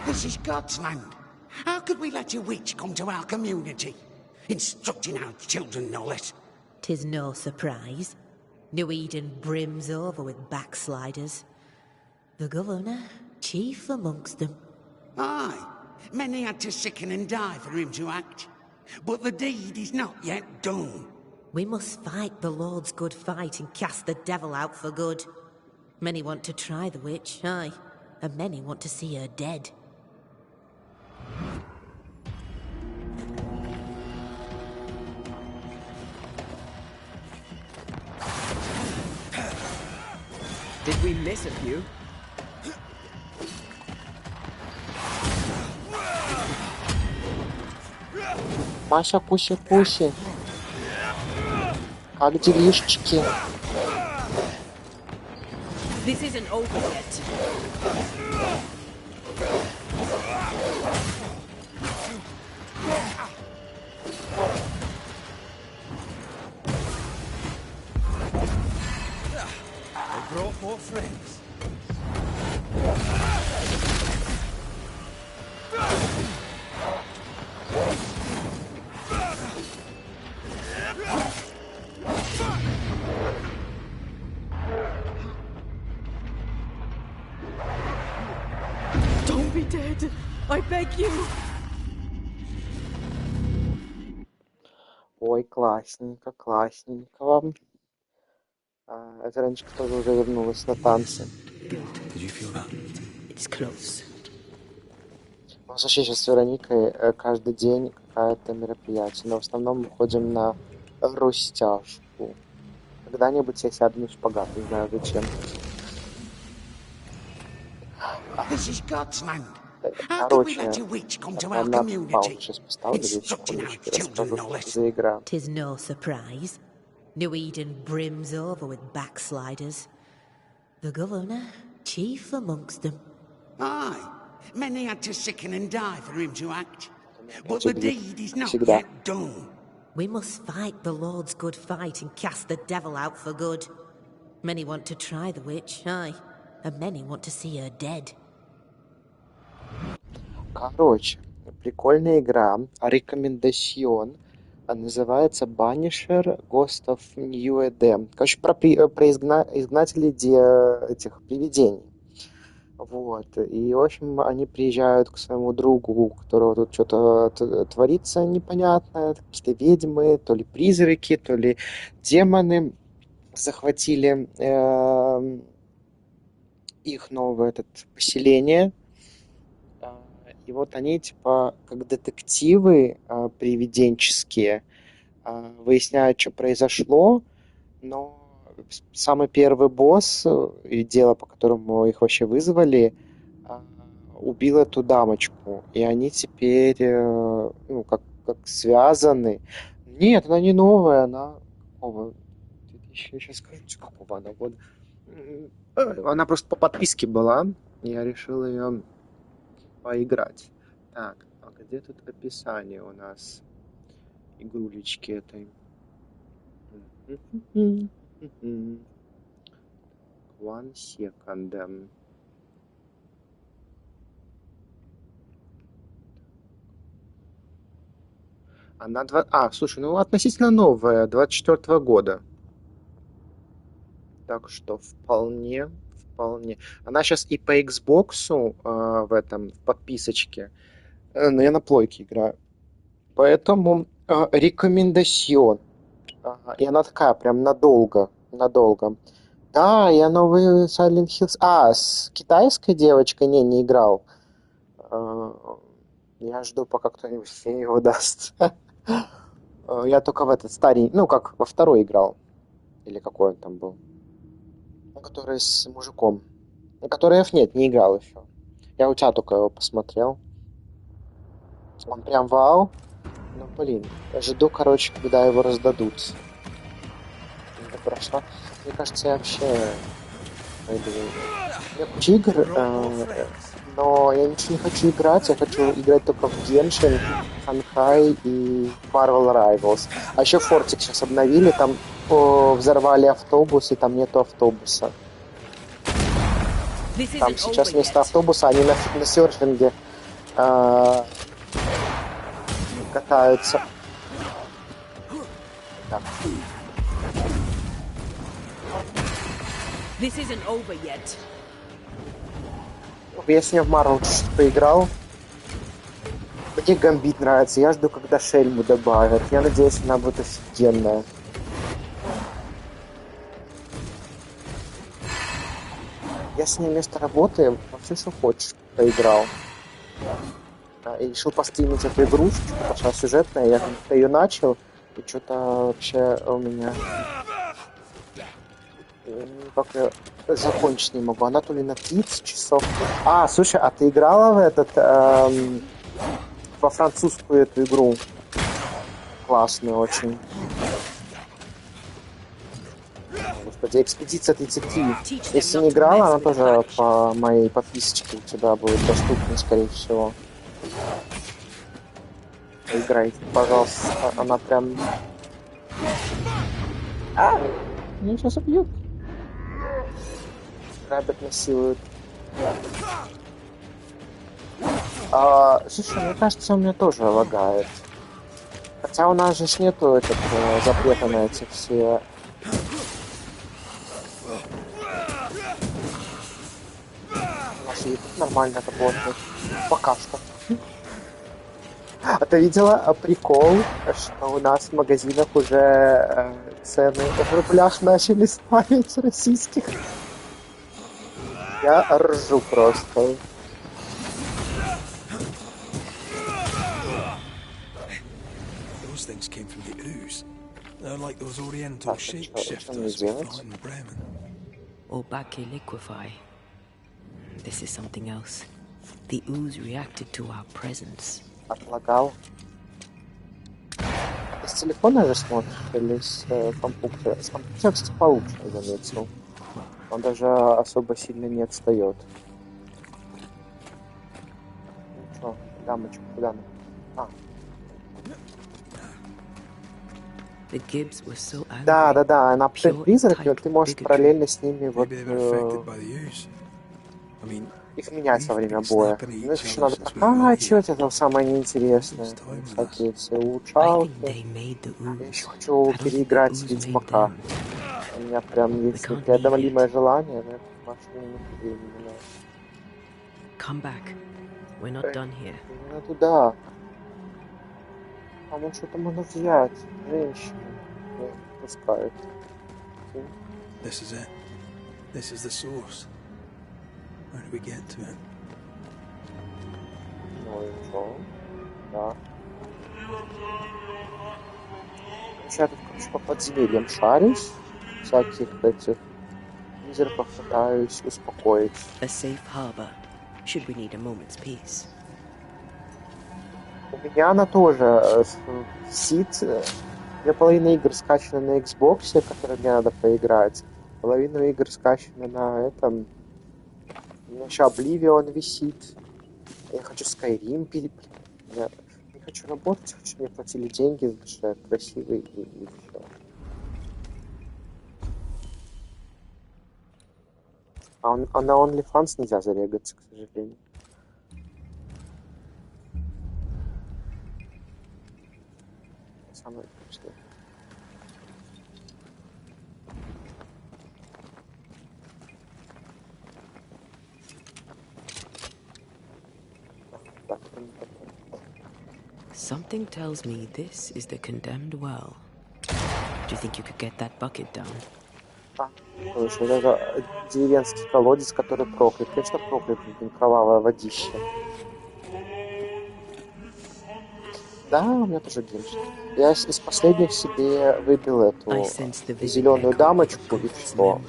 [SPEAKER 8] This is God's land. How could we let a witch come to our community? Instructing our children, no less.
[SPEAKER 7] 'Tis no surprise. New Eden brims over with backsliders. The governor, chief amongst them.
[SPEAKER 8] Aye, many had to sicken and die for him to act. But the deed is not yet done.
[SPEAKER 7] We must fight the Lord's good fight and cast the devil out for good. Many want to try the witch, aye, and many want to see her dead.
[SPEAKER 4] Did we miss a few?
[SPEAKER 10] Маша, пуси-пуси. Как делишечки?
[SPEAKER 2] This isn't over yet.
[SPEAKER 3] I brought more friends.
[SPEAKER 2] Don't be dead. I beg you.
[SPEAKER 10] Ой, классненько, классненько вам. Вероничка тоже уже вернулась на танцы.
[SPEAKER 3] Did you feel that?
[SPEAKER 4] It's close.
[SPEAKER 10] У нас вообще сейчас с Вероникой каждый день какое-то мероприятие, но в основном мы ходим на растяжку. Когда-нибудь я сяду на шпагат, не знаю зачем.
[SPEAKER 8] This is God's land. How could we let a witch come to our community? Instructing our children, no less.
[SPEAKER 10] За игра.
[SPEAKER 7] 'Tis no surprise. New Eden brims over with backsliders. The governor, chief amongst them.
[SPEAKER 8] Aye, many had to sicken and die for him to act. But the deed is not yet done.
[SPEAKER 7] We must fight the Lord's good fight and cast the devil out for good. Many want to try the witch, aye, and many want to see her dead.
[SPEAKER 10] Короче, прикольная игра, рекомендацион, называется Banishers Ghost of New Eden. Короче, про изгнателей этих привидений. Вот. И, в общем, они приезжают к своему другу, у которого тут что-то творится непонятное. Какие-то ведьмы, то ли призраки, то ли демоны захватили их новое поселение. И вот они, типа, как детективы привиденческие, выясняют, что произошло, но самый первый босс, и дело, по которому их вообще вызвали, убил эту дамочку. И они теперь, ну, как связаны. Нет, она не новая, она какого? 2000, сейчас скажу, какого она года. Она просто по подписке была, и я решил ее поиграть. Так, а где тут описание у нас игрулечки этой? One second. Она слушай, ну относительно новая, 24-го года. Так что вполне. Она сейчас и по Xbox в подписочке, но я на плойке играю. Поэтому рекомендацион. И она такая прям надолго. Да, я новый Silent Hills... с китайской девочкой не играл. Я жду, пока кто-нибудь мне его даст. Я только в этот старый... Ну, как во второй играл. Или какой он там был. Который с мужиком. Который нет, не играл еще. Я у тебя только его посмотрел. Он прям вау. Ну, блин. Жду, короче, когда его раздадут. Это прошло. Мне кажется, я вообще... Я куча игр, но я ничего не хочу играть. Я хочу играть только в Genshin, Honkai и Marvel Rivals. А еще Фортик сейчас обновили. Там взорвали автобус, и там нету автобуса. Там сейчас вместо автобуса они на серфинге катаются. Так.
[SPEAKER 2] This isn't over yet.
[SPEAKER 10] Я с ним в Marvel чуть-чуть поиграл. Мне Гамбит нравится. Я жду, когда Шельму добавят. Я надеюсь, она будет офигенная. Я с ней вместо работы во все, что хочешь, поиграл. И решил постримить эту игрушечку, потому что сюжетная. Я ее начал, и что-то вообще у меня... Как я закончить не могу. Она то ли на 30 часов. Слушай, а ты играла в во французскую эту игру? Классную очень. Господи, Экспедиция 33. Если не играла, она тоже по моей подписочке у тебя будет доступна, скорее всего. Играйте, пожалуйста. Она прям... Меня сейчас убьют. Рабят насилуют. Слушай, мне кажется, у меня тоже лагает. Хотя у нас же нету запрета на эти все... У нас и тут нормально работает. Пока что. А ты видела прикол, что у нас в магазинах уже цены в рублях начали ставить российских? Я ржу просто.
[SPEAKER 3] Those things came from the ooze. They're like those oriental shapeshifters we fought in Bremen.
[SPEAKER 4] Obake liquefy. This is something else. The ooze reacted to our presence.
[SPEAKER 10] Отлагал. Ты с телефона же смотришь или с компьютера? С компьютера, кстати, получше, я заметил. Он даже особо сильно не отстает. Ну что, дамочка, куда она? Да, она призрак, и ты можешь параллельно с ними вот... их менять во время боя. Ну, еще надо прокачивать, это самое неинтересное. Всякие все улучшалки. Я еще хочу переиграть Ведьмака. У меня прям есть непреодолимое желание, но это машина не времени.
[SPEAKER 4] Come back. We're not done here.
[SPEAKER 10] Именно туда. Потому что там можно взять. Женщину. Не пускают.
[SPEAKER 3] This is it. This is the source. How do we get to it?
[SPEAKER 10] Ну и что? Да. Я тут, короче, по подземельям шарюсь. Всяких этих призраков пытаюсь успокоить.
[SPEAKER 4] A safe harbor. Should we need a moment's peace.
[SPEAKER 10] У меня она тоже сид. Две половины игр скачаны на Xbox, которые мне надо поиграть. Половину игр скачаны на этом. У меня еще Oblivion висит. Я хочу Skyrim перепрыгнуть. Я не хочу работать, хочу, чтобы мне платили деньги, потому что я красивый и все. А на OnlyFans нельзя зарегаться, к сожалению. Самое вкусное.
[SPEAKER 4] Something tells me this is the condemned well. Do you think you could get that bucket down?
[SPEAKER 10] Слушай, вот это деревенский колодец, который проклят. Конечно, проклят, блин, кровавое водище. Да, у меня тоже геймшн. Я из последних себе выбил эту зеленую дамочку и все.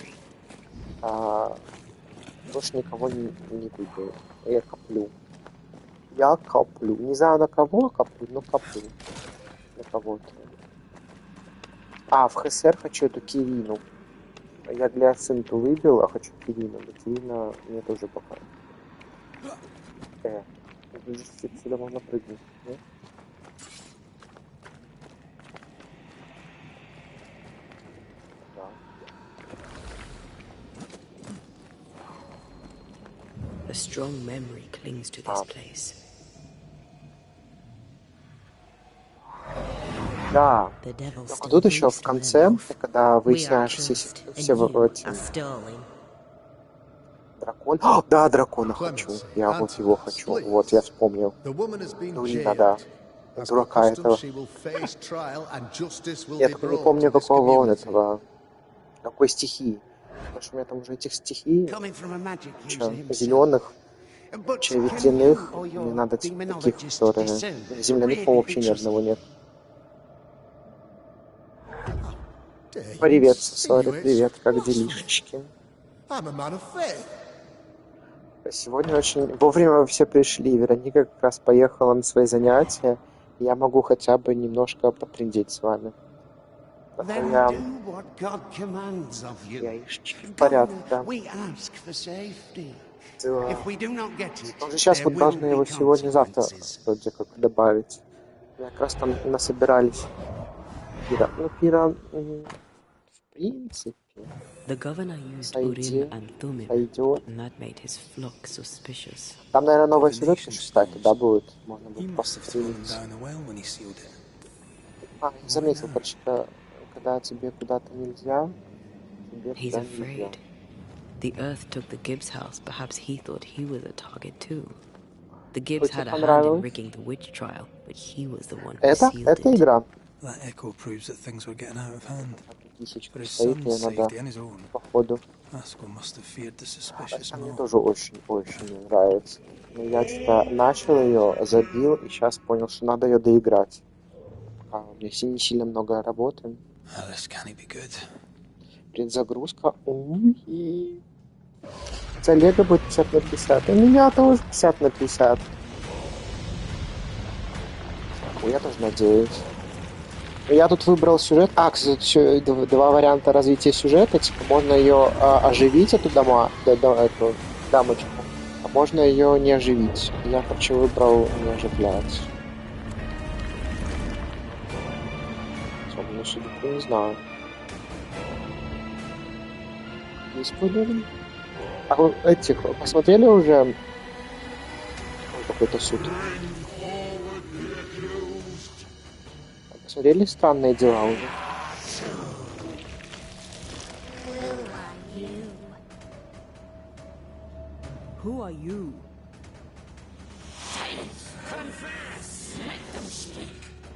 [SPEAKER 10] Больше никого не выбил. Я коплю. Не знаю на кого коплю, но коплю. На кого-то. В ХСР хочу эту Кирину. Я для сынту выбил, а хочу Кирину. Но Кирина мне тоже пока. Сюда можно прыгнуть, нет?
[SPEAKER 4] A strong memory clings to this place.
[SPEAKER 10] Да. Но тут еще в конце, когда выясняешь все эти... Дракон. Да, дракона хочу. Я вот его хочу. Вот, я вспомнил. Дуина, да. Дурака этого. Я только не помню, какого он этого... Какой стихии. Потому что у меня там уже этих стихий... Зеленых, ветряных. Мне надо таких, которые... Земляных, по-моему, вообще ни одного нет. Привет, сори, привет, как делишечки? Сегодня очень вовремя вы все пришли. Вероника как раз поехала на свои занятия. Я могу хотя бы немножко потрындеть с вами. Я в порядке, да. Он же сейчас вот должны его сегодня-завтра вроде как добавить. Я как раз там насобирались. Пира, в принципе,
[SPEAKER 4] сойдет.
[SPEAKER 10] Там, наверное, новая сюжетка, кстати, да, будет. Можно будет просто втянуться. Не заметил, короче, когда тебе куда-то нельзя, тебе туда нельзя.
[SPEAKER 4] The Earth took the Gibbs house. Perhaps he thought he was a target too. The Gibbs had a hand in rigging the witch trial, but he was the one who sealed it.
[SPEAKER 10] Это игра.
[SPEAKER 3] That echo proves that things were getting out of hand.
[SPEAKER 10] For his son's safety and his own,
[SPEAKER 3] Asco must have feared the suspicious mob.
[SPEAKER 10] Мне тоже очень нравится. Но я что-то начал ее, забил, и сейчас понял, что надо ее доиграть. У меня не сильно много работы. Предзагрузка. За Лего будет 50 на 50. У меня тоже 50 на 50. Я тоже надеюсь. Я тут выбрал сюжет. Кстати, еще два варианта развития сюжета. Типа, можно ее оживить, эту дамочку, а можно ее не оживить. Я, короче, выбрал не оживлять. Особенно судьбу не знаю. Есть спойлеры? А вы этих посмотрели уже? Какой-то суд. Посмотрели «Странные дела» уже?
[SPEAKER 2] Who are you?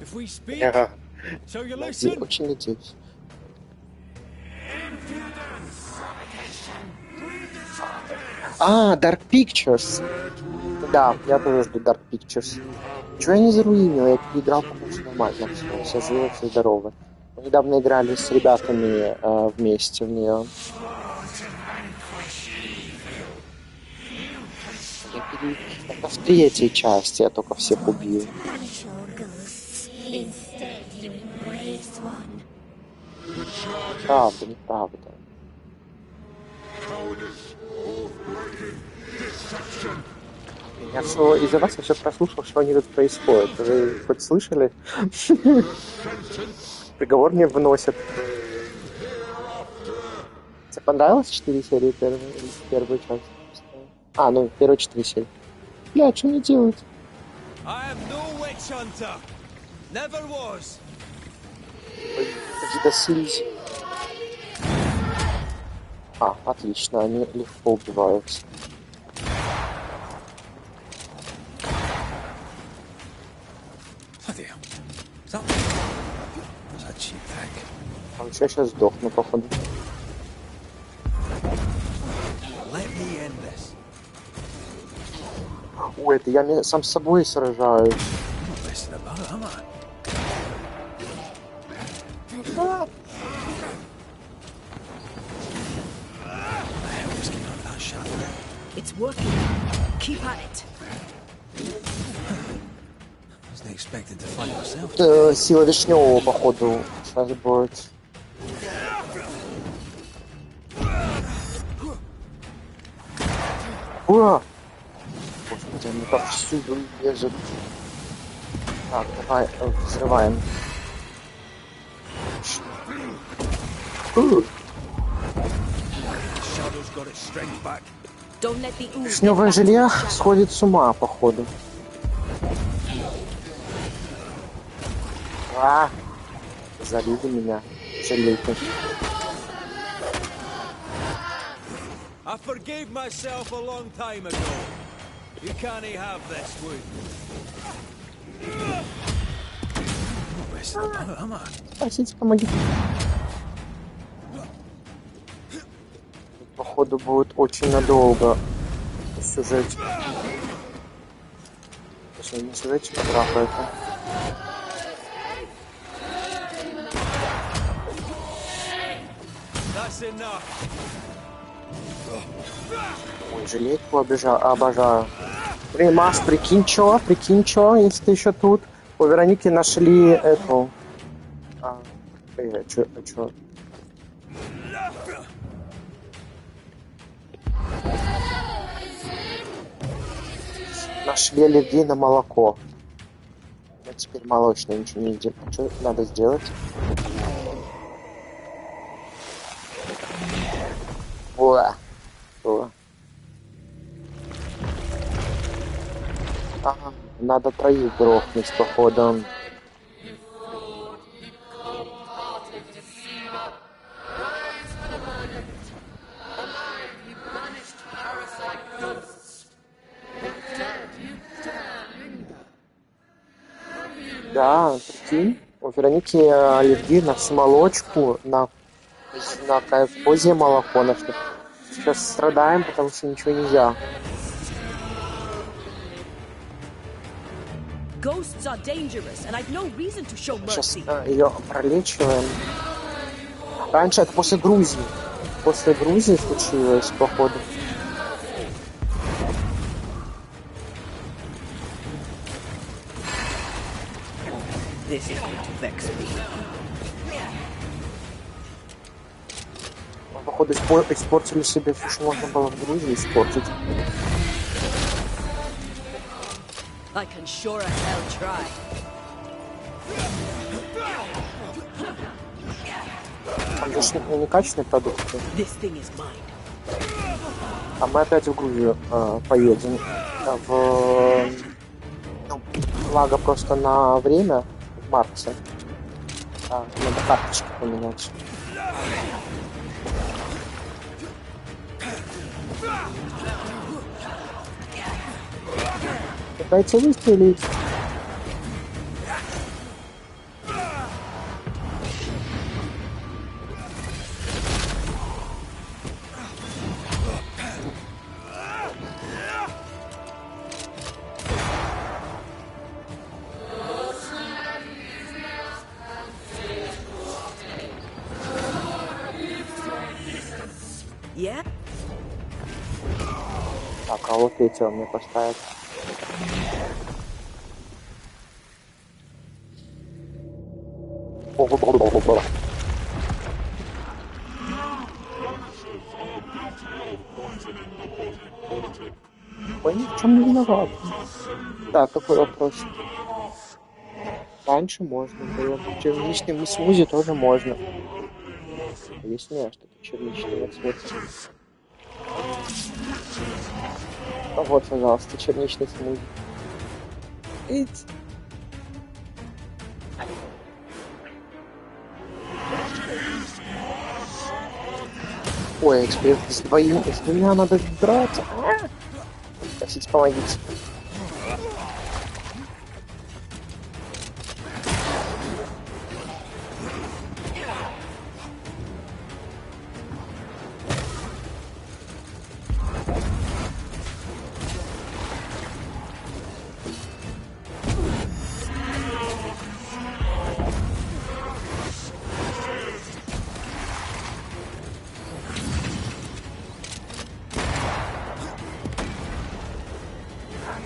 [SPEAKER 3] If we speak,
[SPEAKER 10] Я
[SPEAKER 3] so you listen.
[SPEAKER 10] очень надеюсь. А, Dark Pictures. Да, я тоже жду Dark Pictures. Чего я не заруинил? Я переиграл, потому что нормально. Все живы, все здоровы. Мы недавно играли с ребятами вместе в нее. Это в третьей части я только всех убил. Правда, неправда. Я все из-за вас я все прослушал, что они тут происходит. Вы хоть слышали? Приговор мне выносят. Тебе понравилось 4 серии первую часть? А, ну, первые 4 серии. Бля, что мне делать? Досились. А, отлично, они легко убиваются. А я сейчас сдохну, походу. Ой, это я сам с собой сражаюсь.
[SPEAKER 2] It's working. Keep at it.
[SPEAKER 3] Wasn't expected to fight myself.
[SPEAKER 10] Это сила вишневого, походу, сейчас будет. Ура! Господи, они повсюду лезут. Так, давай, взрываем. Вишневое желе сходит с ума, походу. Залили меня. Жалейте.
[SPEAKER 3] I forgave myself a long time ago. You can't have this, wood.
[SPEAKER 10] Спасите, помогите. Походу будет очень надолго сюжетик. Точнее, не сюжетик, а драка это. Ой, желейку обожаю. Блин, Маш, прикинь, чё, если ты еще тут. У Вероники нашли эту... чё? Нашли аллергию на молоко. Но теперь молочное ничего не едим. Что надо сделать? О! Ага, надо троих грохнуть, походу. Да, прикинь, у Вероники аллергия на всю молочку, на козье молоко нашли. Сейчас страдаем, потому что ничего нельзя. Сейчас ее пролечиваем. Раньше это после Грузии. После Грузии случилось, походу.
[SPEAKER 2] This is going to vex me.
[SPEAKER 10] Походу испортили себе все, что можно было в Грузии испортить.
[SPEAKER 2] I can sure as hell try.
[SPEAKER 10] Там же некачественные продукты.
[SPEAKER 2] This thing is mine.
[SPEAKER 10] А мы опять в Грузию поедем. Благо просто на время в марте. Надо карточки поменять. Пытается выстрелить.
[SPEAKER 2] Yeah?
[SPEAKER 10] Так, а вот эти он мне поставит. Ой, ни в чем не виноват. Да, какой вопрос? Раньше можно было. Черничным смузи тоже можно. Объясни, что это черничного цвета. А вот, пожалуйста, черничный смузи. Ить. Ой, теперь с двумя надо драться. Просите, помогите.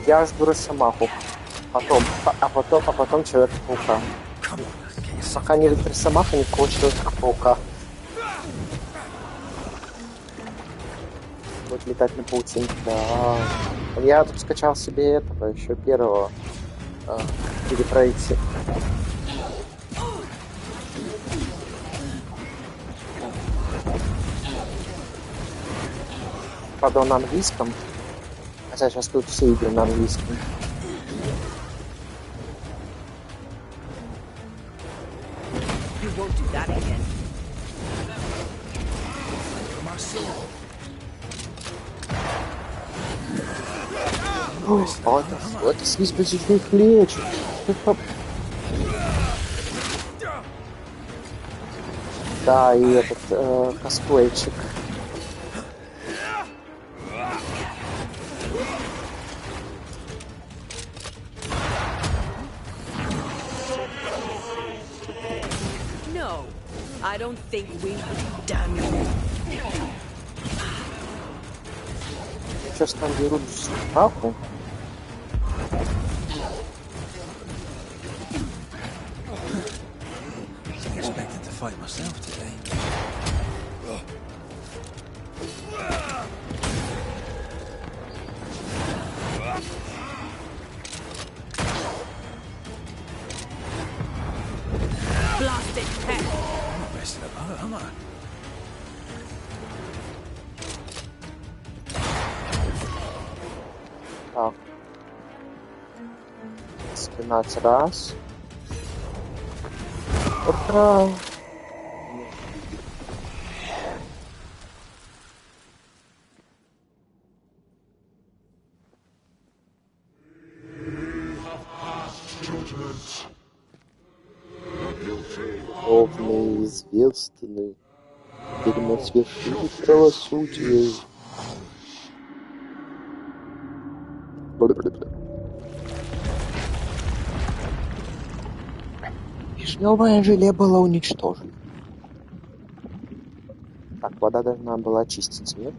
[SPEAKER 10] Я жду Росомаху. Потом Человека-паука. Пока не Росомаха, никакого Человека-паука. Вот летать на паутинке, да. Я тут скачал себе этого, еще первого. Перепройти. Правда, он на английском. Хотя сейчас тут все игры на английском. Это слизь базичных лечит. Да, и этот косплейчик.
[SPEAKER 2] I don't think we... Damn you.
[SPEAKER 10] Сейчас там берут страху.
[SPEAKER 3] I expected to fight myself today.
[SPEAKER 2] Blast it, heck.
[SPEAKER 3] I'm not messing about, am I?
[SPEAKER 10] Так. 12 раз. Ура! Ровные известны. Теперь мы свершили правосудие. Вишневое желе было уничтожено. Так, вода должна была очиститься, нет?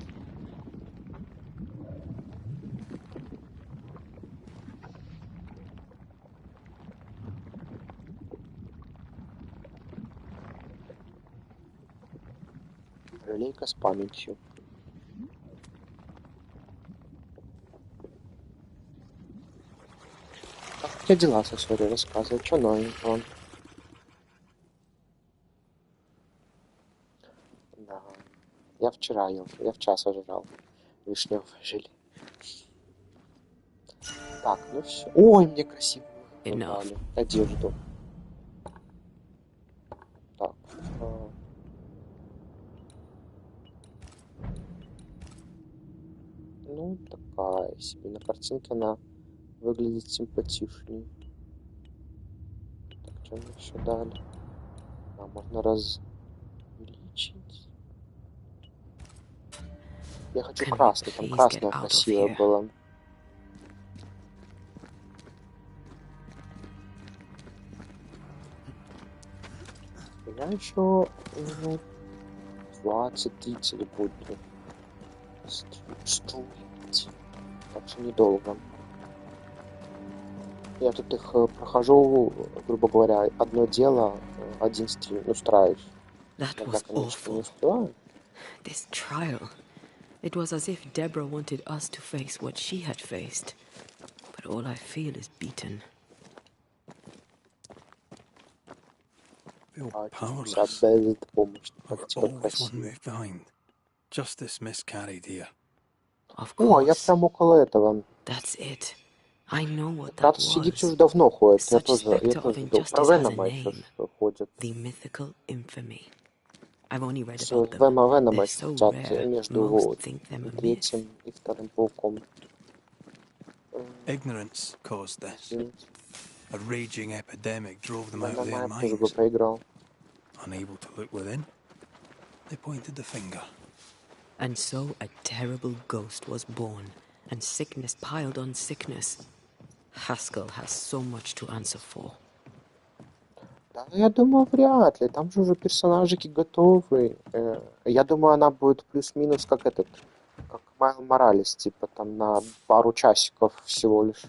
[SPEAKER 10] Желейка с памятью. Как у тебя дела, Сосори, рассказывай, что новенького? Да. Я вчера ел, я в час ожрал вишневое желе. Так, ну все. Ой, мне красиво дали одежду. Так. Ну, такая себе. На картинке она выглядит симпатичнее. Так, что мне еще дали? А, можно увеличить. Я хочу
[SPEAKER 4] Can we
[SPEAKER 10] красный, там
[SPEAKER 4] please get
[SPEAKER 10] красное
[SPEAKER 4] out of
[SPEAKER 10] красивое
[SPEAKER 4] here?
[SPEAKER 10] было. Я еще минут 20-30 буду строить. Так что недолго. Я тут их прохожу, грубо говоря, одно дело, один стрим устраиваю.
[SPEAKER 4] That
[SPEAKER 10] Иногда,
[SPEAKER 4] was
[SPEAKER 10] конечно, не
[SPEAKER 4] awful.
[SPEAKER 10] успеваю.
[SPEAKER 4] This trial. It was as if Deborah wanted us to face what she had faced. But all I feel is beaten.
[SPEAKER 3] Feel
[SPEAKER 10] А чувствую себя
[SPEAKER 3] powerless.
[SPEAKER 10] безпомощным. Так
[SPEAKER 3] Over
[SPEAKER 10] типа
[SPEAKER 3] always one
[SPEAKER 10] красиво.
[SPEAKER 3] move behind. Justice miscarried here.
[SPEAKER 4] Of
[SPEAKER 10] О, я
[SPEAKER 4] course.
[SPEAKER 10] прям около этого.
[SPEAKER 4] That's it. I know what that
[SPEAKER 10] Брат Сидикс
[SPEAKER 4] was.
[SPEAKER 10] уже давно ходит. Я
[SPEAKER 4] Such
[SPEAKER 10] тоже
[SPEAKER 4] specter of
[SPEAKER 10] видел. Про
[SPEAKER 4] injustice has a
[SPEAKER 10] Венома еще
[SPEAKER 4] name.
[SPEAKER 10] ходит.
[SPEAKER 4] The mythical infamy. I've only read
[SPEAKER 10] С
[SPEAKER 4] about them.
[SPEAKER 10] Венома
[SPEAKER 4] They're
[SPEAKER 10] еще
[SPEAKER 4] so
[SPEAKER 10] хотят
[SPEAKER 4] rare, most
[SPEAKER 10] между
[SPEAKER 4] think them a myth.
[SPEAKER 10] третьим и вторым пауком.
[SPEAKER 3] Ignorance caused this.
[SPEAKER 10] Сделать.
[SPEAKER 3] A raging epidemic drove them out of
[SPEAKER 10] Венома
[SPEAKER 3] their
[SPEAKER 10] я тоже бы
[SPEAKER 3] minds.
[SPEAKER 10] проиграл.
[SPEAKER 3] Unable to look within, they pointed the finger.
[SPEAKER 4] And so a terrible ghost was born, and sickness piled on sickness. Haskell has so much to answer for.
[SPEAKER 10] Да, я думаю, вряд ли. Там же уже персонажики готовы. Я думаю, она будет плюс-минус как этот, как Майл Моралес, типа там на пару часиков всего лишь.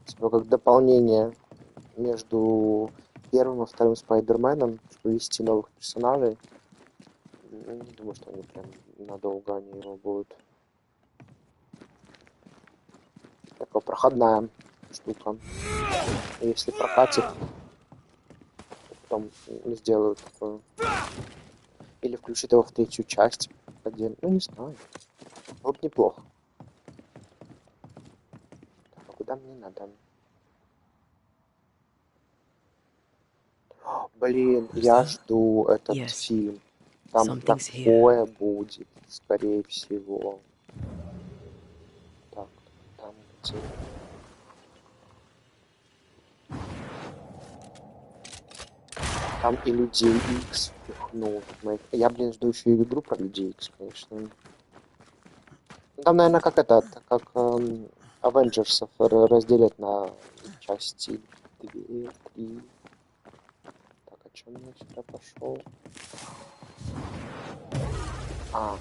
[SPEAKER 10] Типа как дополнение между первым и вторым Спайдерменом, чтобы ввести новых персонажей. Не думаю, что они прям надолго они его будут. Такая проходная штука. И если прокатит, потом сделают такую. Или включить его в третью часть отдельно. Ну, не знаю. Было бы неплохо. Так, а куда мне надо? Блин, я жду этот
[SPEAKER 4] Yes.
[SPEAKER 10] фильм. Там
[SPEAKER 4] Something's here.
[SPEAKER 10] такое будет, скорее всего. Так, там где? Там и Людей Икс впихнут. Я, блин, жду еще и игру про Людей Икс, конечно. Ну, там, наверное, как это, как Авенджерсов разделят на части 2, 3. Так, а что мне сюда пошел? А,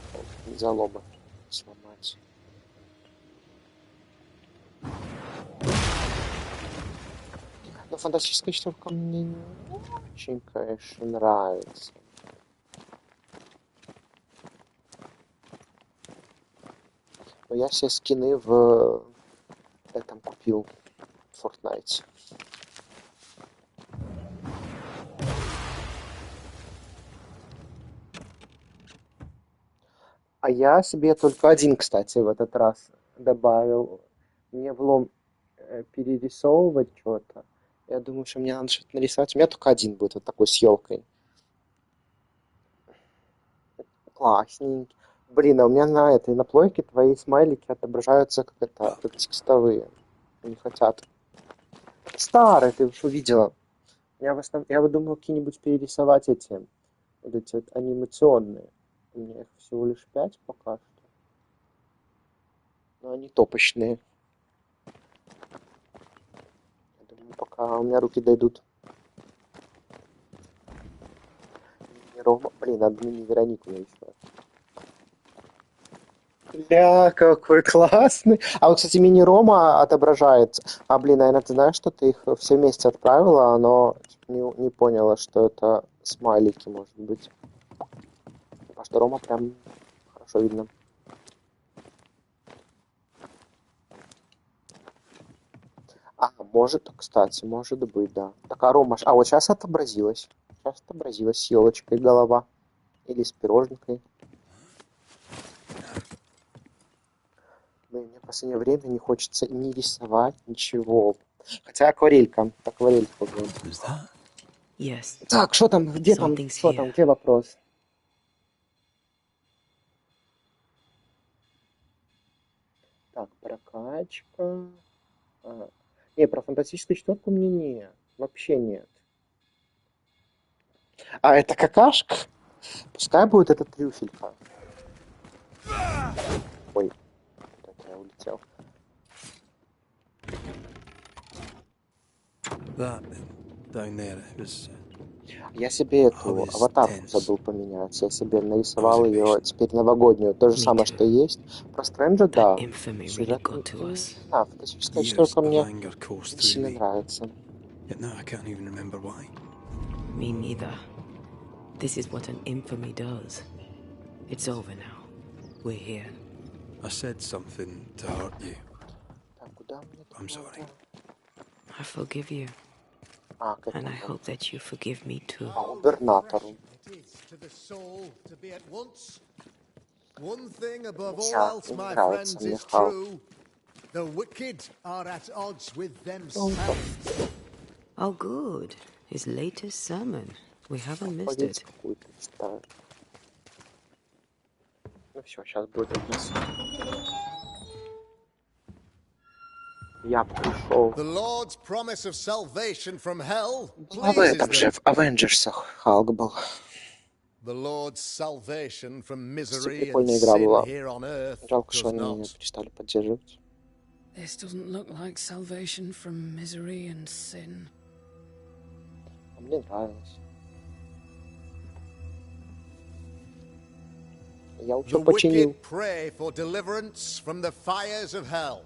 [SPEAKER 10] заломы сломать. Но фантастическая четверка мне не очень, конечно, нравится. Но я все скины в этом купил. В Fortnite. А я себе только один, кстати, в этот раз добавил. Мне влом перерисовывать что-то. Я думаю, что мне надо что-то нарисовать. У меня только один будет, вот такой с елкой. Классненький. Блин, а у меня на этой, на плойке твои смайлики отображаются как это, как текстовые. Не хотят. Старый, ты уж увидела. Я вот думал какие-нибудь перерисовать эти, вот эти вот анимационные. У меня их всего лишь 5 пока что. Но они топочные. Я думаю, пока у меня руки дойдут. Рома, блин, надо мне Веронику нарисовать. Ля, какой классный. А вот, кстати, мини-рома отображается. А, блин, наверное, ты знаешь, что ты их все вместе отправила, а оно не поняло, что это смайлики, может быть. Потому что рома прям хорошо видно. А, может, кстати, может быть, да. Так, а рома... А, вот сейчас отобразилась. Сейчас отобразилась с елочкой голова. Или с пироженкой. Блин, мне в последнее время не хочется ни рисовать, ничего. Хотя акварелька. Акварелька.
[SPEAKER 4] Yes.
[SPEAKER 10] Так, что там, где там,
[SPEAKER 4] Something's
[SPEAKER 10] что
[SPEAKER 4] here.
[SPEAKER 10] там, где вопрос? Так, прокачка. Не, про фантастическую четверку мне нет. Вообще нет. А это какашка? Пускай будет этот трюфелька. Ой, это я улетел.
[SPEAKER 3] That down there was.
[SPEAKER 10] Я себе эту аватарку забыл поменять. Я себе нарисовал ее теперь новогоднюю. То же самое, что есть. Про Стрэнджа, да. Сюжет, да, фантастическая четверка мне сильно нравится.
[SPEAKER 4] Me neither. This is what an infamy does. It's over now. We're here.
[SPEAKER 3] I said something to hurt you. I'm sorry.
[SPEAKER 4] I forgive you. And I hope that you forgive me too.
[SPEAKER 10] Губернатору.
[SPEAKER 11] One thing above all else, my friends, is true. The wicked are at odds with themselves.
[SPEAKER 4] Oh, good. His latest sermon. We haven't missed it.
[SPEAKER 10] Ну все, сейчас будет у нас. Я пришел. А в этом же, в Авенджерсах Халк был. Прикольная игра была. Жалко, что они меня перестали поддерживать.
[SPEAKER 6] This doesn't look like salvation from misery and sin.
[SPEAKER 10] А мне нравилось. Я все починил.
[SPEAKER 11] Pray for deliverance from the fires of hell,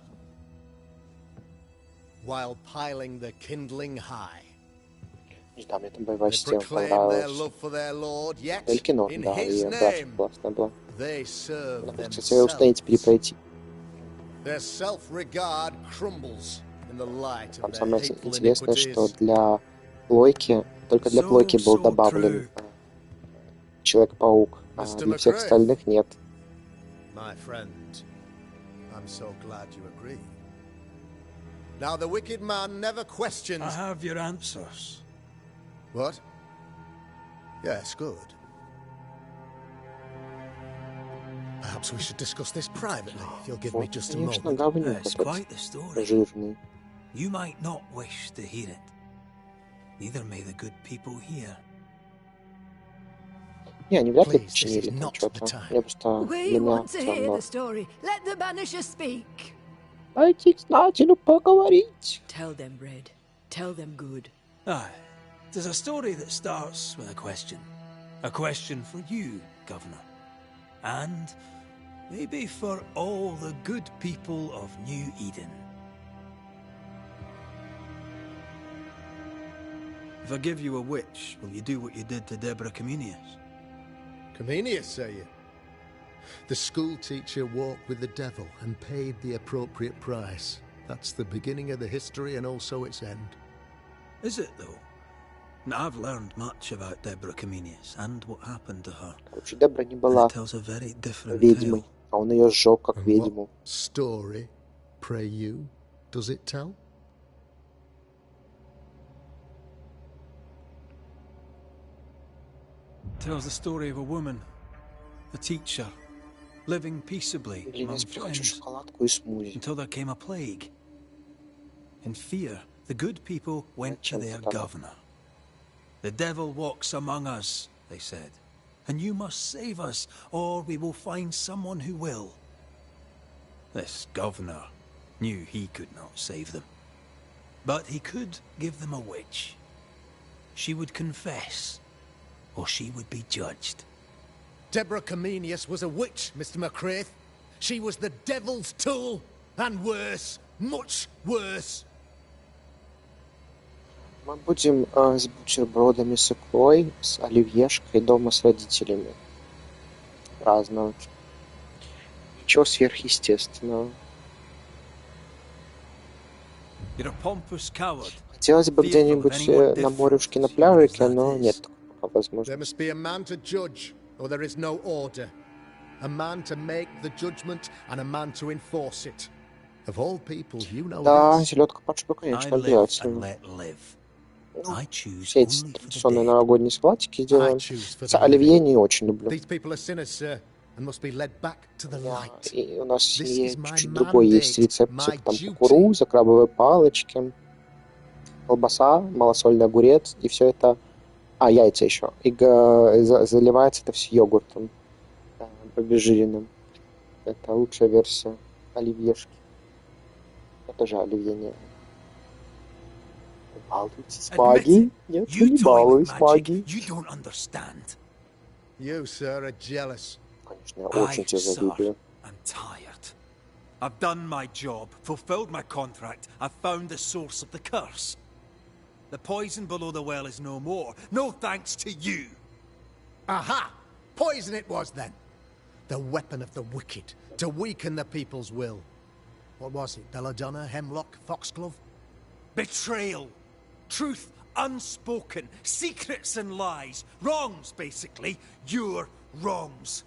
[SPEAKER 11] while piling the kindling high.
[SPEAKER 10] Не знаю, мне там боевая система понравилась. Только норм, да, и графика классная была. Надо, кстати, установить, перепройти. Там самое интересное, что для плойки, только для плойки был добавлен Человек-паук, а для всех остальных нет.
[SPEAKER 11] Now the wicked man never questions.
[SPEAKER 3] I have your answers.
[SPEAKER 11] What? Yes, good. Perhaps we should discuss this privately, if you'll give me just a moment.
[SPEAKER 3] It's quite the story.
[SPEAKER 10] Жирный.
[SPEAKER 3] You might not wish to hear it. Neither may the good people hear.
[SPEAKER 10] Не, они вряд ли починили там что-то. Мне просто для меня
[SPEAKER 2] Let the Banishers speak.
[SPEAKER 10] Дайте к знателю поговорить.
[SPEAKER 2] Tell them, Red. Tell them good.
[SPEAKER 3] Aye. There's a story that starts with a question. A question for you, Governor. And maybe for all the good people of New Eden. If I give you a witch, will you do what you did to Deborah Comenius?
[SPEAKER 11] Comenius, say you? The school teacher walked with the devil and paid the appropriate price. That's the beginning of the history and also its end.
[SPEAKER 3] Is it, though? Now, I've learned much about Deborah Comenius and what happened to her.
[SPEAKER 10] Дебра не была ведьмой, а он ее сжег как ведьму.
[SPEAKER 11] Story, pray you, does it tell?
[SPEAKER 3] Tells the story of a woman, a teacher, living peaceably among friends until there came a plague. In fear, the good people went to their governor. The devil walks among us, they said, and you must save us, or we will find someone who will. This governor knew he could not save them, but he could give them a witch. She would confess, or she would be judged.
[SPEAKER 11] Deborah Comenius was a witch, Mr. McCraith. She was the devil's tool, and worse, much worse.
[SPEAKER 10] Мы будем с бутербродами с икрой, с оливьешкой дома с родителями праздновать. Ничего сверхъестественного. Хотелось бы где-нибудь на морюшке, на пляжике, но нет такой возможности.
[SPEAKER 11] There must be a man to judge, or there is no order. A man to make the judgment and a man to enforce it. Of all people, you know
[SPEAKER 10] Да, селедка под шубой, конечно, обязательно. Ну, все эти традиционные новогодние салатики сделаем. Оливье не очень люблю.
[SPEAKER 11] These people are sinners, sir, and must be led back to the light.
[SPEAKER 10] И у нас в
[SPEAKER 11] This
[SPEAKER 10] семье
[SPEAKER 11] is my
[SPEAKER 10] чуть-чуть другой есть
[SPEAKER 11] mandate,
[SPEAKER 10] рецептик.
[SPEAKER 11] my
[SPEAKER 10] Там
[SPEAKER 11] duty.
[SPEAKER 10] кукуруза, крабовые палочки, колбаса, малосольный огурец, и все это... А, яйца еще. И заливается это все йогуртом обезжиренным. Это лучшая версия оливьешки. Это тоже оливье не... Балуйтесь магией? Нет, я не балуюсь магией.
[SPEAKER 11] You, sir, are jealous.
[SPEAKER 10] Конечно, я очень тебе завидую.
[SPEAKER 3] I'm tired. I've done my job, fulfilled my contract. I've found the source of the curse. The poison below the well is no more. No thanks to you.
[SPEAKER 11] Aha! Poison it was, then. The weapon of the wicked, to weaken the people's will. What was it? Belladonna, hemlock, foxglove?
[SPEAKER 3] Betrayal. Truth unspoken. Secrets and lies. Wrongs, basically. Your wrongs.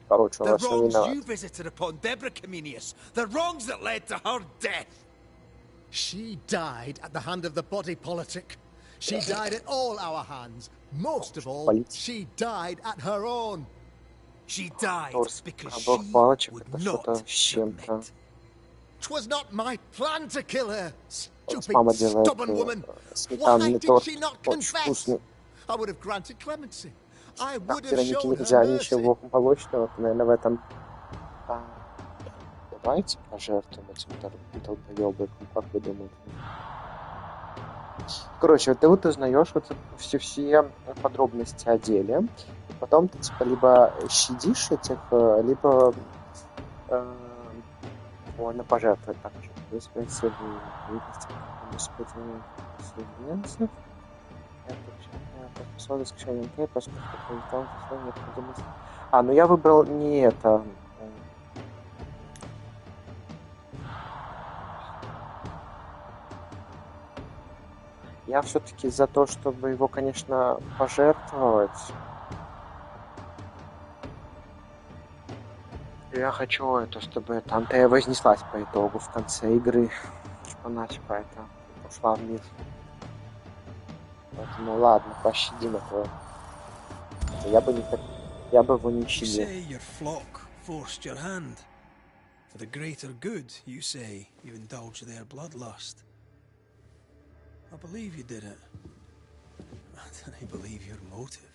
[SPEAKER 10] Короче, он
[SPEAKER 3] The
[SPEAKER 10] во всем
[SPEAKER 3] wrongs
[SPEAKER 10] виноват.
[SPEAKER 3] you visited upon Deborah Comenius. The wrongs that led to her death.
[SPEAKER 11] She died at the hand of the body politic. She died at all our hands. Most of all, she died at her own.
[SPEAKER 3] She died because she
[SPEAKER 10] Крабовых палочек
[SPEAKER 3] would
[SPEAKER 10] это что-то
[SPEAKER 3] not
[SPEAKER 10] с чем-то.
[SPEAKER 3] submit.
[SPEAKER 11] 'Twas not my plan to kill her, stupid,
[SPEAKER 10] Мама делает
[SPEAKER 11] stubborn woman. Why
[SPEAKER 10] сметанный
[SPEAKER 11] did
[SPEAKER 10] торт,
[SPEAKER 11] she not
[SPEAKER 10] очень
[SPEAKER 11] confess?
[SPEAKER 10] вкусный.
[SPEAKER 11] I would have granted clemency. I
[SPEAKER 10] Так,
[SPEAKER 11] would have
[SPEAKER 10] Веронике
[SPEAKER 11] shown her
[SPEAKER 10] нельзя
[SPEAKER 11] mercy.
[SPEAKER 10] ничего молочного, то, наверное, в этом... Давайте пожертвуем этим долбоёбам, как вы думаете? Короче, ты вот узнаешь вот все подробности о деле, и потом ты типа либо щадишь этих, либо можно пожертвовать так же. А, ну я выбрал не это. Я все-таки за то, чтобы его, конечно, пожертвовать. Я хочу это, чтобы там Тея вознеслась по итогу в конце игры. Чтобы она типа это ушла в мир. Поэтому ладно, пощадим этого. Я бы его не щадил.
[SPEAKER 3] For the greater good, you say, you indulge their bloodlust. I believe you did it. I don't believe your motive.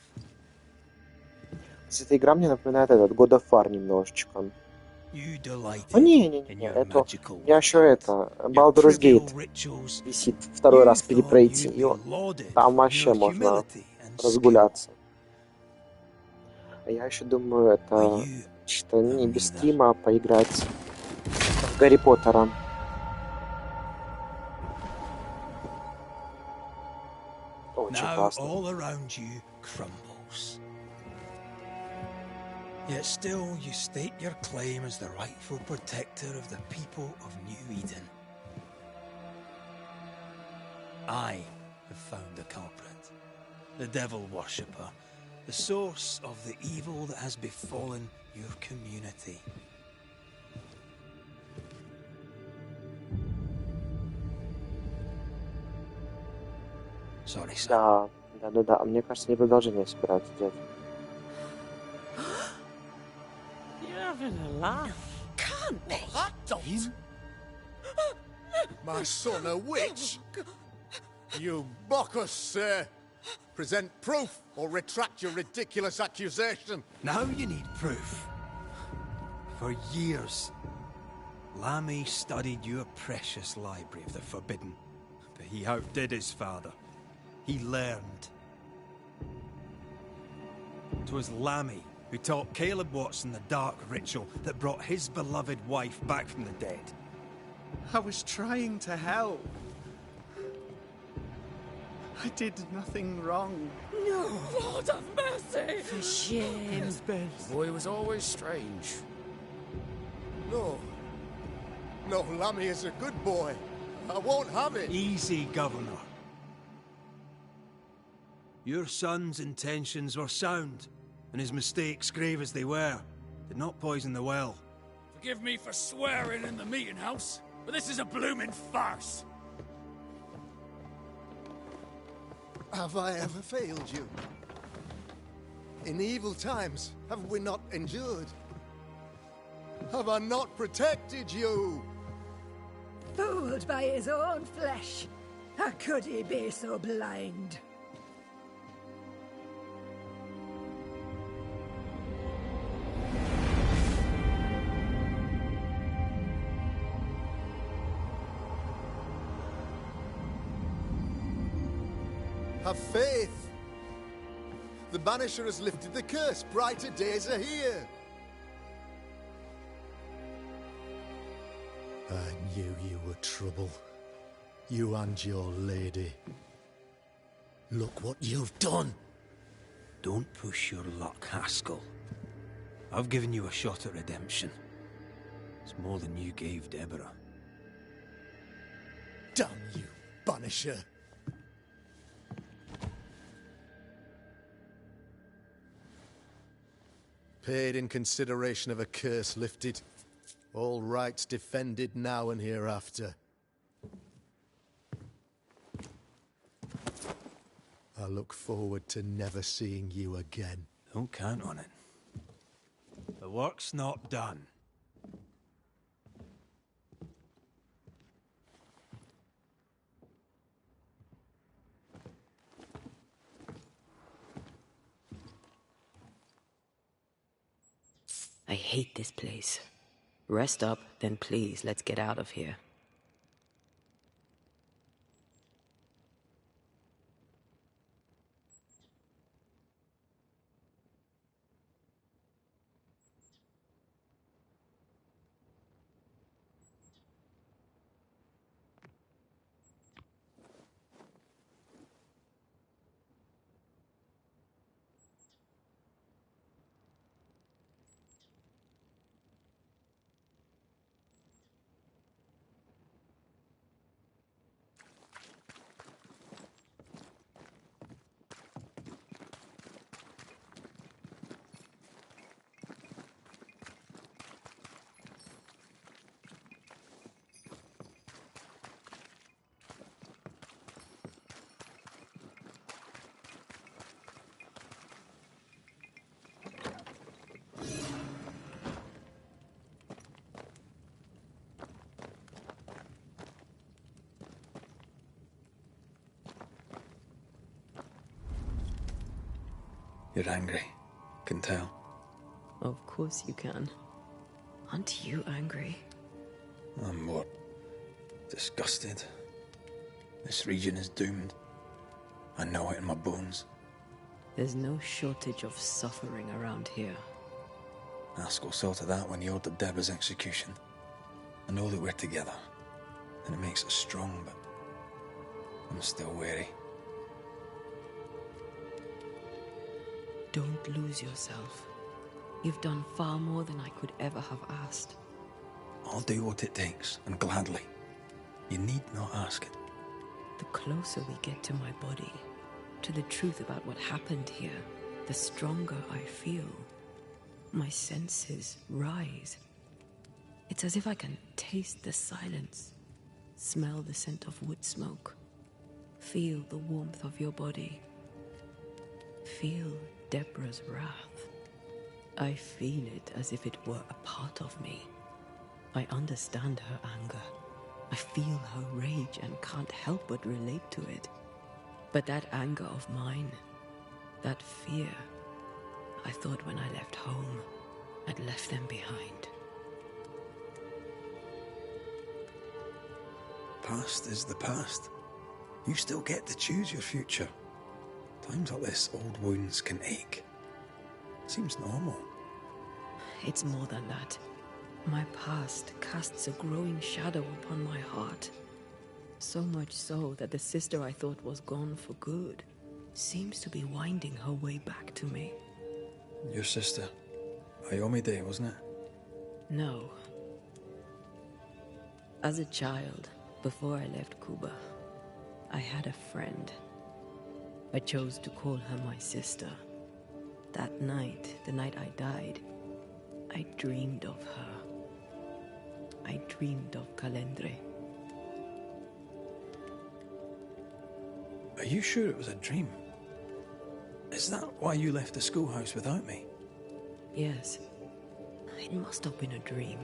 [SPEAKER 10] Эта игра мне напоминает этот God of War немножечко.
[SPEAKER 3] А
[SPEAKER 10] не, это... Я еще это... Baldur's Gate висит второй раз перепройти. И там вообще можно разгуляться. А я еще думаю, это... Что не без стрима поиграть в Гарри Поттера.
[SPEAKER 3] Now all around you crumbles. Yet still you state your claim as the rightful protector of the people of New Eden. I have found the culprit, the devil worshipper, the source of the evil that has befallen your community. Sorry, sir.
[SPEAKER 10] Да. Мне кажется, не продолжение собираются делать.
[SPEAKER 4] You're having a laugh.
[SPEAKER 7] Can't be.
[SPEAKER 11] I don't. My son a witch? You mock us, sir. Present proof or retract your ridiculous accusation.
[SPEAKER 3] Now you need proof. For years, Lammy studied your precious library of the forbidden, but he outdid his father. He learned. 'Twas Lammy who taught Caleb Watson the dark ritual that brought his beloved wife back from the dead.
[SPEAKER 5] I was trying to help. I did nothing wrong.
[SPEAKER 7] No, Lord have mercy. For shame.
[SPEAKER 12] The boy was always strange.
[SPEAKER 11] No, Lammy is a good boy. I won't have it.
[SPEAKER 3] Easy, Governor. Your son's intentions were sound, and his mistakes, grave as they were, did not poison the well.
[SPEAKER 12] Forgive me for swearing in the meeting house, but this is a blooming farce.
[SPEAKER 11] Have I ever failed you? In evil times, have we not endured? Have I not protected you?
[SPEAKER 13] Fooled by his own flesh. How could he be so blind?
[SPEAKER 11] Have faith. The Banisher has lifted the curse. Brighter days are here. I knew you were trouble. You and your lady. Look what you've done.
[SPEAKER 3] Don't push your luck, Haskell. I've given you a shot at redemption. It's more than you gave Deborah.
[SPEAKER 11] Damn you, Banisher. Paid in consideration of a curse lifted. All rights defended now and hereafter. I look forward to never seeing you again.
[SPEAKER 3] Don't count on it. The work's not done.
[SPEAKER 4] I hate this place. Rest up, then please, let's get out of here.
[SPEAKER 3] You're angry. Can tell.
[SPEAKER 4] Of course you can. Aren't you angry?
[SPEAKER 3] I'm more disgusted. This region is doomed. I know it in my bones.
[SPEAKER 4] There's no shortage of suffering around here.
[SPEAKER 3] Haskell saw to that when he ordered Deborah's execution. I know that we're together, and it makes us strong, but I'm still wary.
[SPEAKER 4] Don't lose yourself. You've done far more than I could ever have asked.
[SPEAKER 3] I'll do what it takes, and gladly. You need not ask it.
[SPEAKER 4] The closer we get to my body, to the truth about what happened here, the stronger I feel. My senses rise. It's as if I can taste the silence, smell the scent of wood smoke, feel the warmth of your body, feel Deborah's wrath. I feel it as if it were a part of me. I understand her anger. I feel her rage and can't help but relate to it. But that anger of mine, that fear, I thought when I left home, I'd left them behind.
[SPEAKER 3] Past is the past. You still get to choose your future. Times like this, old wounds can ache. Seems normal.
[SPEAKER 4] It's more than that. My past casts a growing shadow upon my heart. So much so that the sister I thought was gone for good seems to be winding her way back to me.
[SPEAKER 3] Your sister. Ayomide, wasn't it?
[SPEAKER 4] No. As a child, before I left Cuba, I had a friend. I chose to call her my sister. That night, the night I died, I dreamed of her. I dreamed of Calendre.
[SPEAKER 3] Are you sure it was a dream? Is that why you left the schoolhouse without me?
[SPEAKER 4] Yes. It must have been a dream.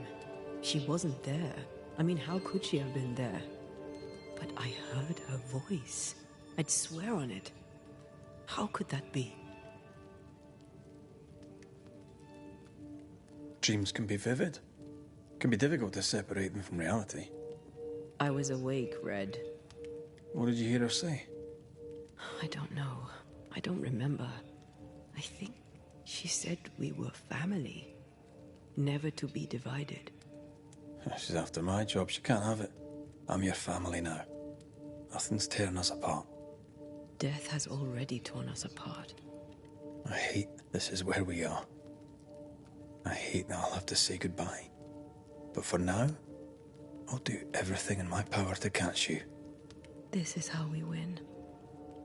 [SPEAKER 4] She wasn't there. I mean, how could she have been there? But I heard her voice. I'd swear on it. How could that be?
[SPEAKER 3] Dreams can be vivid. Can be difficult to separate them from reality.
[SPEAKER 4] I was awake, Red.
[SPEAKER 3] What did you hear her say?
[SPEAKER 4] I don't know. I don't remember. I think she said we were family. Never to be divided.
[SPEAKER 3] She's after my job. She can't have it. I'm your family now. Nothing's tearing us apart.
[SPEAKER 4] Death has already torn us apart.
[SPEAKER 3] I hate this is where we are. I hate that I'll have to say goodbye. But for now, I'll do everything in my power to catch you.
[SPEAKER 4] This is how we win.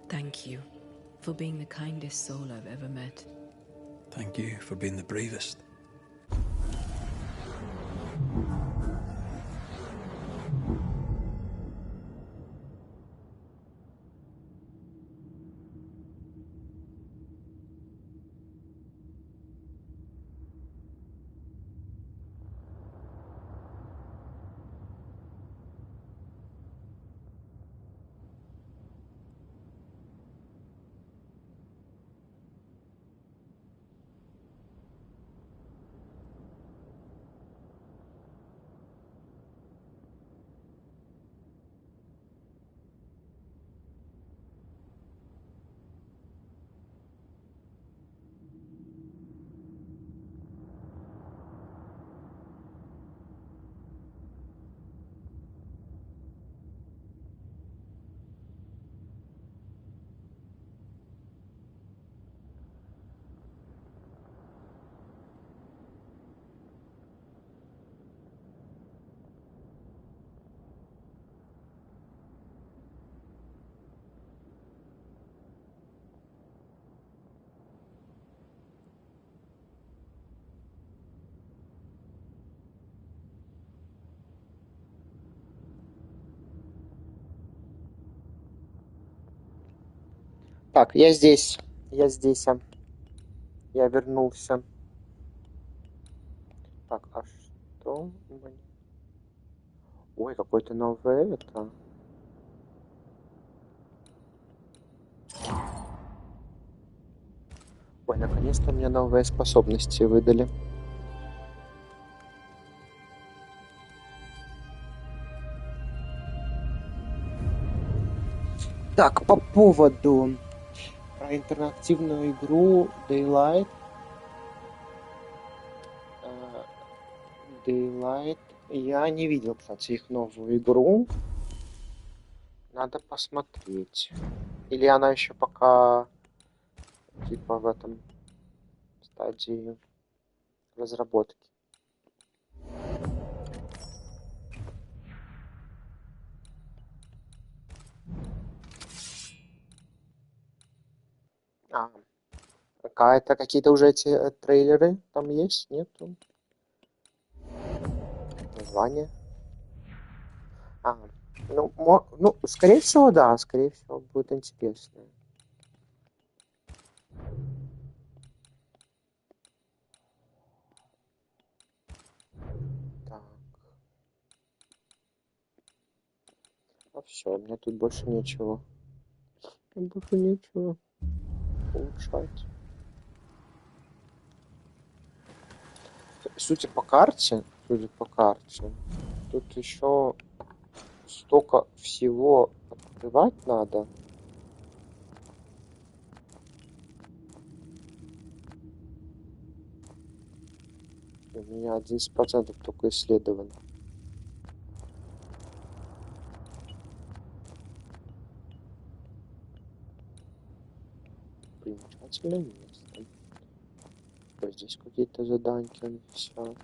[SPEAKER 4] Thank you for being the kindest soul I've ever met.
[SPEAKER 3] Thank you for being the bravest.
[SPEAKER 10] Так, я здесь. Я здесь. Я вернулся. Так, а что? Ой, какой-то новый это. Ой, наконец-то мне новые способности выдали. Так, по поводу про интерактивную игру Daylight. Я не видел, кстати, их новую игру. Надо посмотреть. Или она еще пока типа в этом стадии разработки. Какие-то уже эти трейлеры там есть? Нету? Название? Ну, скорее всего, да. Скорее всего, будет интересно. Так. А все, у меня тут больше нечего. Больше нечего улучшать. Судя по карте, тут еще столько всего открывать надо. У меня 11% только исследовано. Примечательное место. Вот здесь какие-то заданки висят.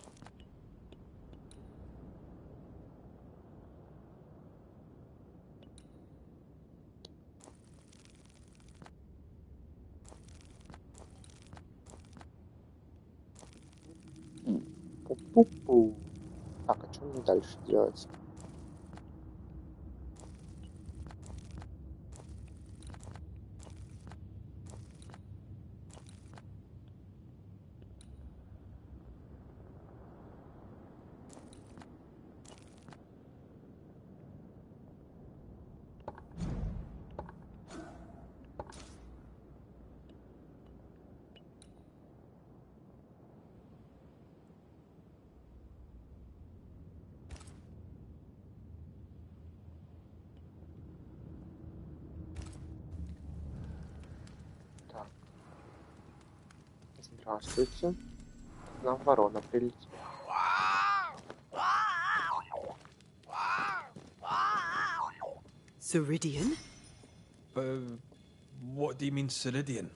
[SPEAKER 10] Пу-пу-пу. Так, а что мне дальше делать? Здравствуйте. К нам ворона прилетела.
[SPEAKER 2] Ceridian?
[SPEAKER 3] What do you mean, Ceridian?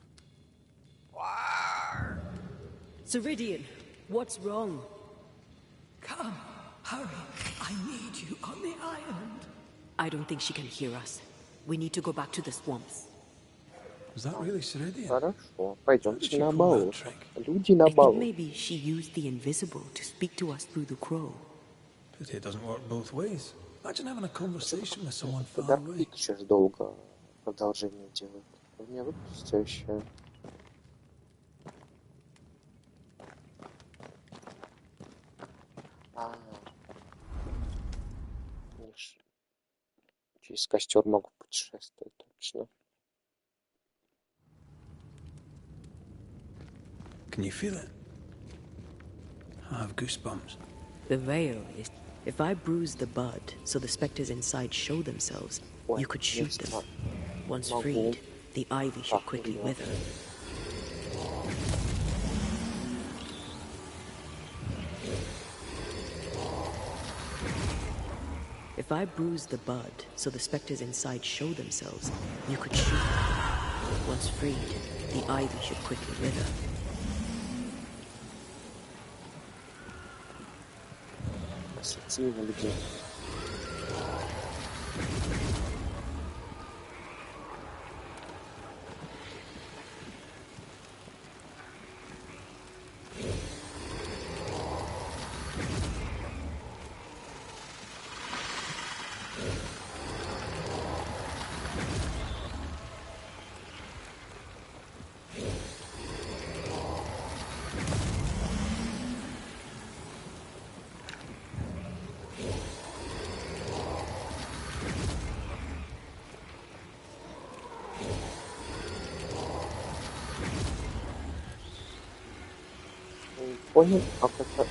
[SPEAKER 2] Ceridian, what's wrong?
[SPEAKER 13] Come, hurry. I need you on the island.
[SPEAKER 2] I don't think she can hear us. We need to go back to the swamps.
[SPEAKER 3] Is that really Ceridian?
[SPEAKER 10] Хорошо. Пойдемте на болото. Люди на
[SPEAKER 2] I think
[SPEAKER 10] болото.
[SPEAKER 2] maybe she used the invisible to speak to us through the crow.
[SPEAKER 3] But it doesn't work both ways. Imagine having a conversation with someone far
[SPEAKER 10] Когда
[SPEAKER 3] away.
[SPEAKER 10] Pictures долго продолжение делают. Вы меня выпустите еще. Через костер могу путешествовать, точно.
[SPEAKER 3] Can you feel it? I have goosebumps.
[SPEAKER 4] The veil is... If I bruise the bud so the spectres inside show themselves, you could shoot them. Once freed, the ivy should quickly wither. If I bruise the bud so the spectres inside show themselves, you could shoot them. Once freed, the ivy should quickly wither.
[SPEAKER 10] Ассоциированные людей. Понял, а как-то...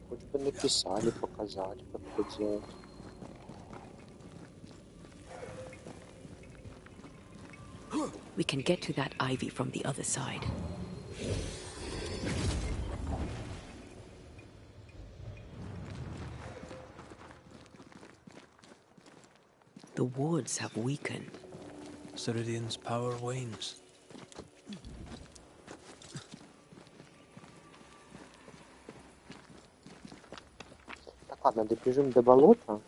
[SPEAKER 10] Хоть бы написали, показали, как это делать.
[SPEAKER 4] We can get to that ivy from the other side. The wards have weakened.
[SPEAKER 3] Ceridian's power wanes.
[SPEAKER 10] Так, ладно, добежим до болота.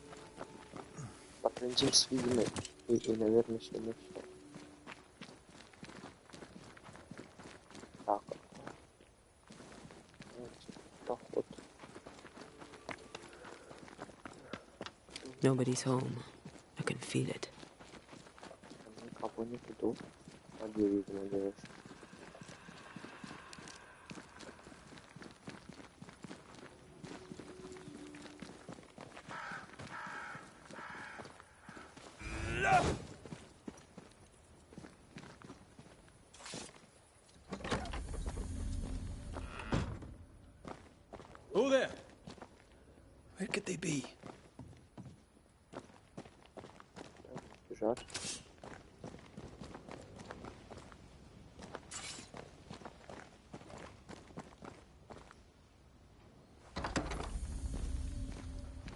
[SPEAKER 10] Потрендим с видимой. И, наверное, сегодня все. Так. Проход.
[SPEAKER 4] Nobody's home. I can feel it.
[SPEAKER 10] Никого не иду. А где, видимо, делаешь?
[SPEAKER 3] Oh, there! Where could they be?
[SPEAKER 10] Бежать.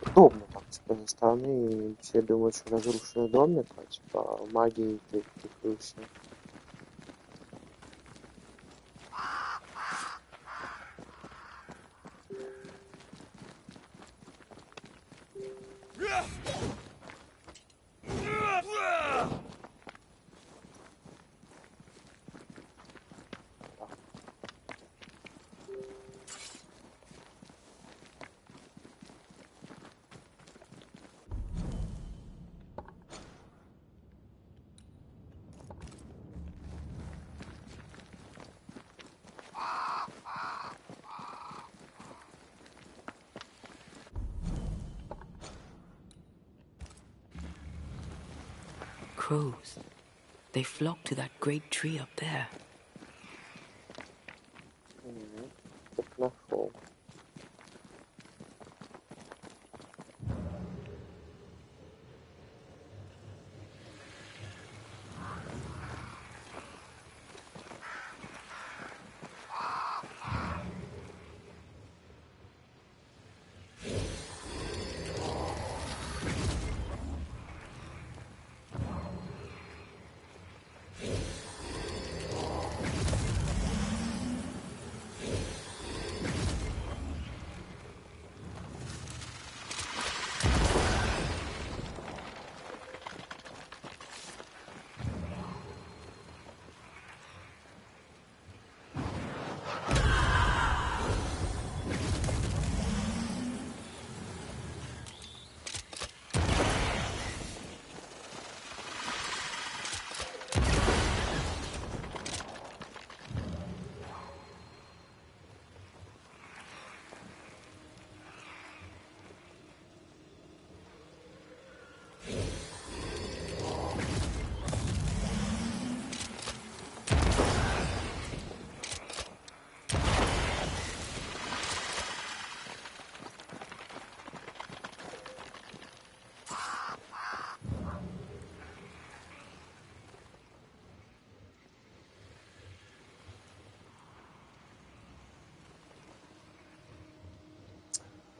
[SPEAKER 10] Удобно так с одной стороны, все думают, что разрушенный домик, а типа магией ты прикрылся.
[SPEAKER 4] Crows. They flock to that great tree up there.
[SPEAKER 10] Так нашел.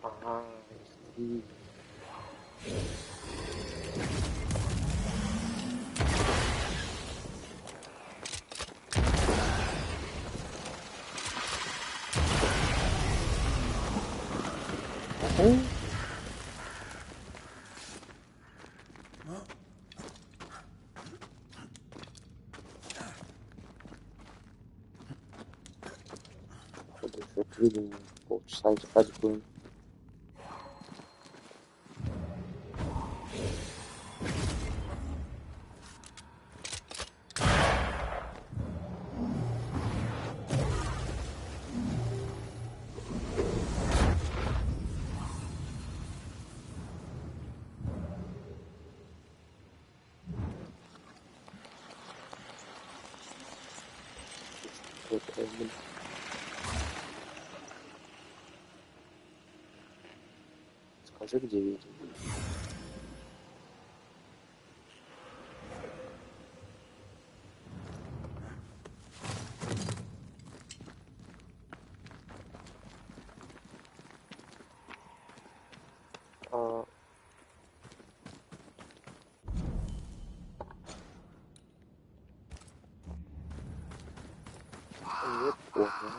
[SPEAKER 10] Ага, и... Видимо, полчаса искать будем. Скажи, где видел. Не понял.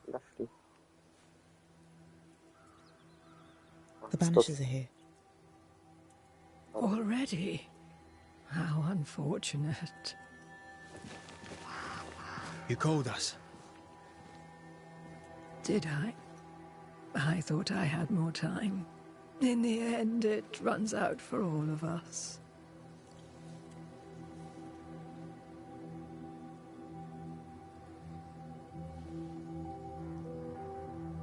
[SPEAKER 10] Нашли.
[SPEAKER 14] The Banishers are here.
[SPEAKER 13] Already? How unfortunate.
[SPEAKER 3] You called us.
[SPEAKER 13] Did I? I thought I had more time. In the end, it runs out for all of us.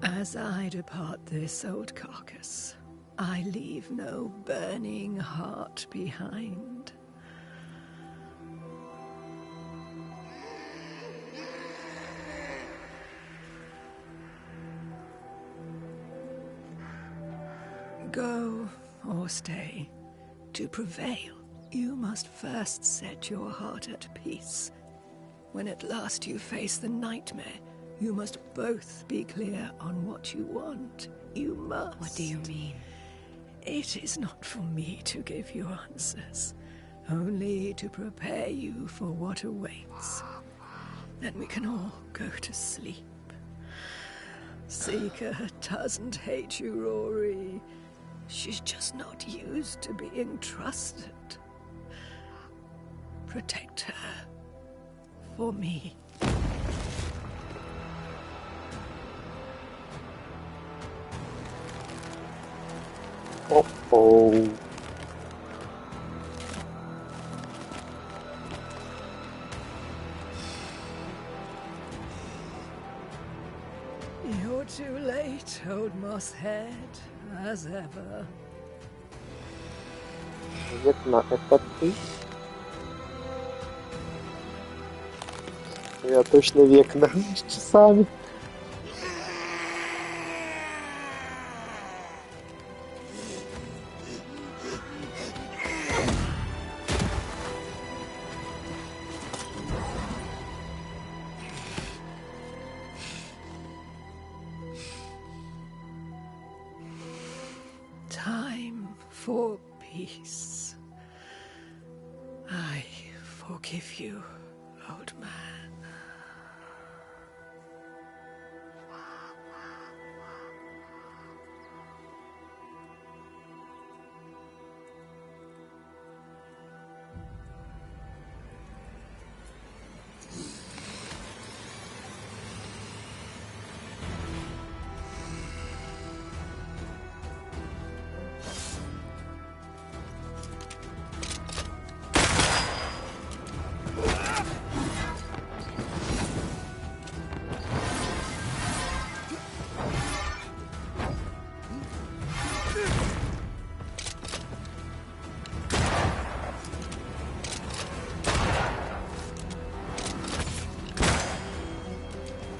[SPEAKER 13] As I depart this old carcass, I leave no burning heart behind. Go or stay. To prevail, you must first set your heart at peace. When at last you face the nightmare, you must both be clear on what you want. You must.
[SPEAKER 7] What do you mean?
[SPEAKER 13] It is not for me to give you answers, only to prepare you for what awaits. Then we can all go to sleep. Seeker doesn't hate you, Rory. She's just not used to being trusted. Protect her. For me.
[SPEAKER 10] Uh-oh.
[SPEAKER 13] You're too late, old mosshead, as ever.
[SPEAKER 10] Векна, это ты? Я точно Векна с часами.
[SPEAKER 13] Time for peace. I forgive you, old man.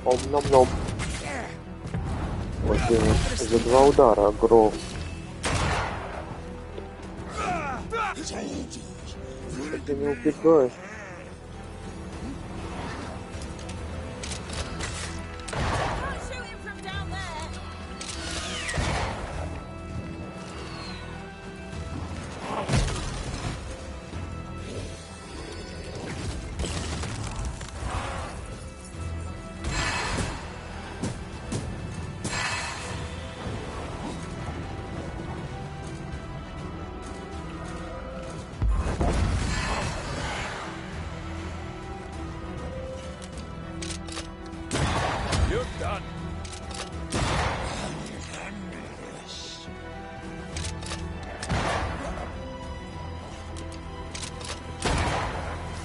[SPEAKER 10] Ом-ном-ном. Вот за 2 удара гром. Ты не убегаешь.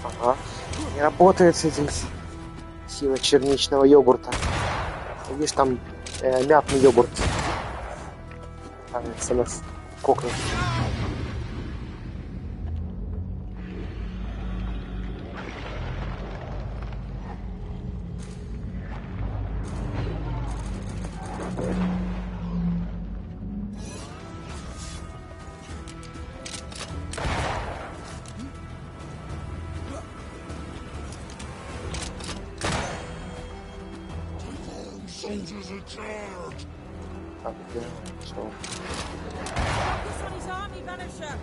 [SPEAKER 10] Ага. Не работает с этим сила черничного йогурта. Видишь, там мятный йогурт. Кажется, нас кокнут.
[SPEAKER 9] Soldiers are charged!
[SPEAKER 10] Так, где? Что?
[SPEAKER 2] Focus on his army, Banisher.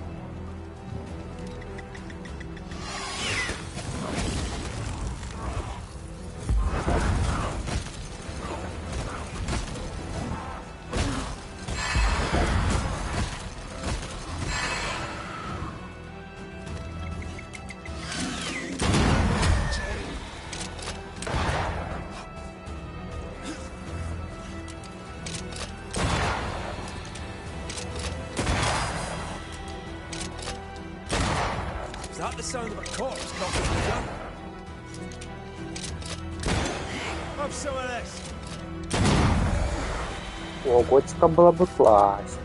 [SPEAKER 12] Is that the sound of a corpse knocking the gun? Have some of this.
[SPEAKER 10] О, готика была бы классно.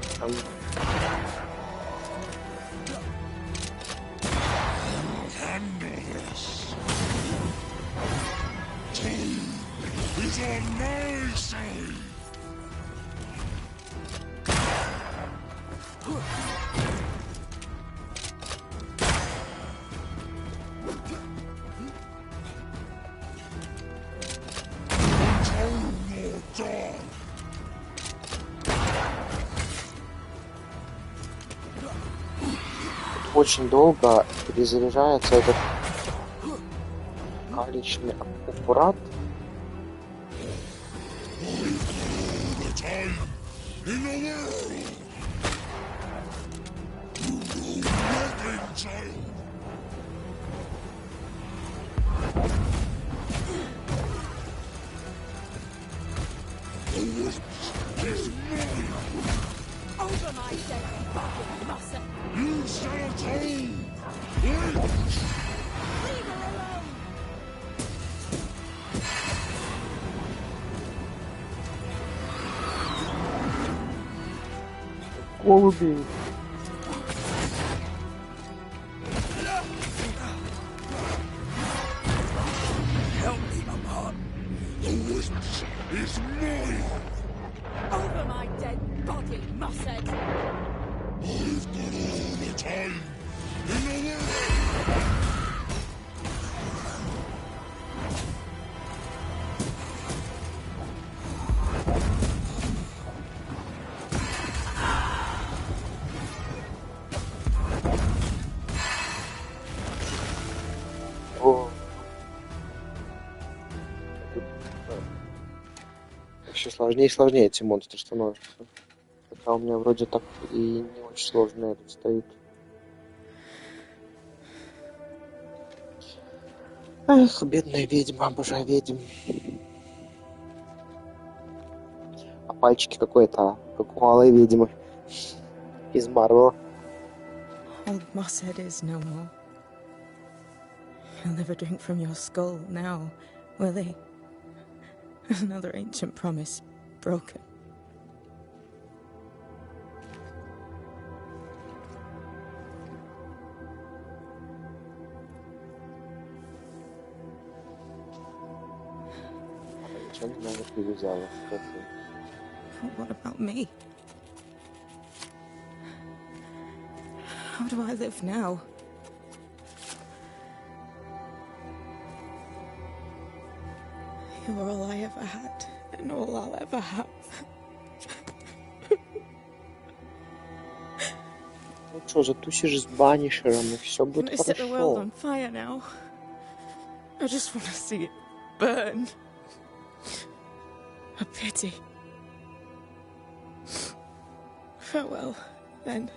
[SPEAKER 10] Очень долго перезаряжается этот каличный аппарат. Голуби.
[SPEAKER 12] Help me, apart. The wisp is mine.
[SPEAKER 2] Over my dead body, Mossad.
[SPEAKER 9] I've got all the time in the world.
[SPEAKER 10] Все сложнее и сложнее эти монстры становятся. Хотя у меня вроде так и не очень сложно этот стоит. Эх, бедная ведьма, обожаю ведьм. А пальчики какой-то, как у алой ведьмы из Марвела.
[SPEAKER 14] Old Mossad is no more. He'll never drink from your skull now, will he? Another ancient promise broken. What about me? How do I live now? You were all I ever had, and all I'll ever have.
[SPEAKER 10] Ну что, затусишь с Банишером, и все будет
[SPEAKER 14] Can I set the world
[SPEAKER 10] хорошо.
[SPEAKER 14] on fire now? I just want to see it burn. A pity. Farewell, then.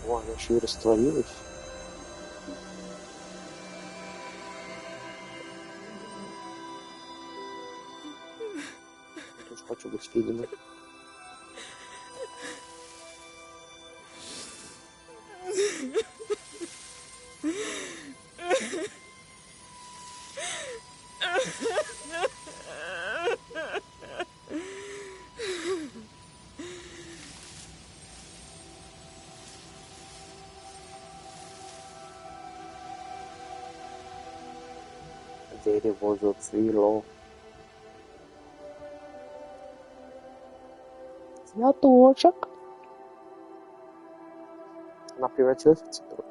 [SPEAKER 10] О, она еще и растворилась. Я тоже хочу быть ведьмой. Дерево зацвело. Цветочек. Она превратилась в цветочек.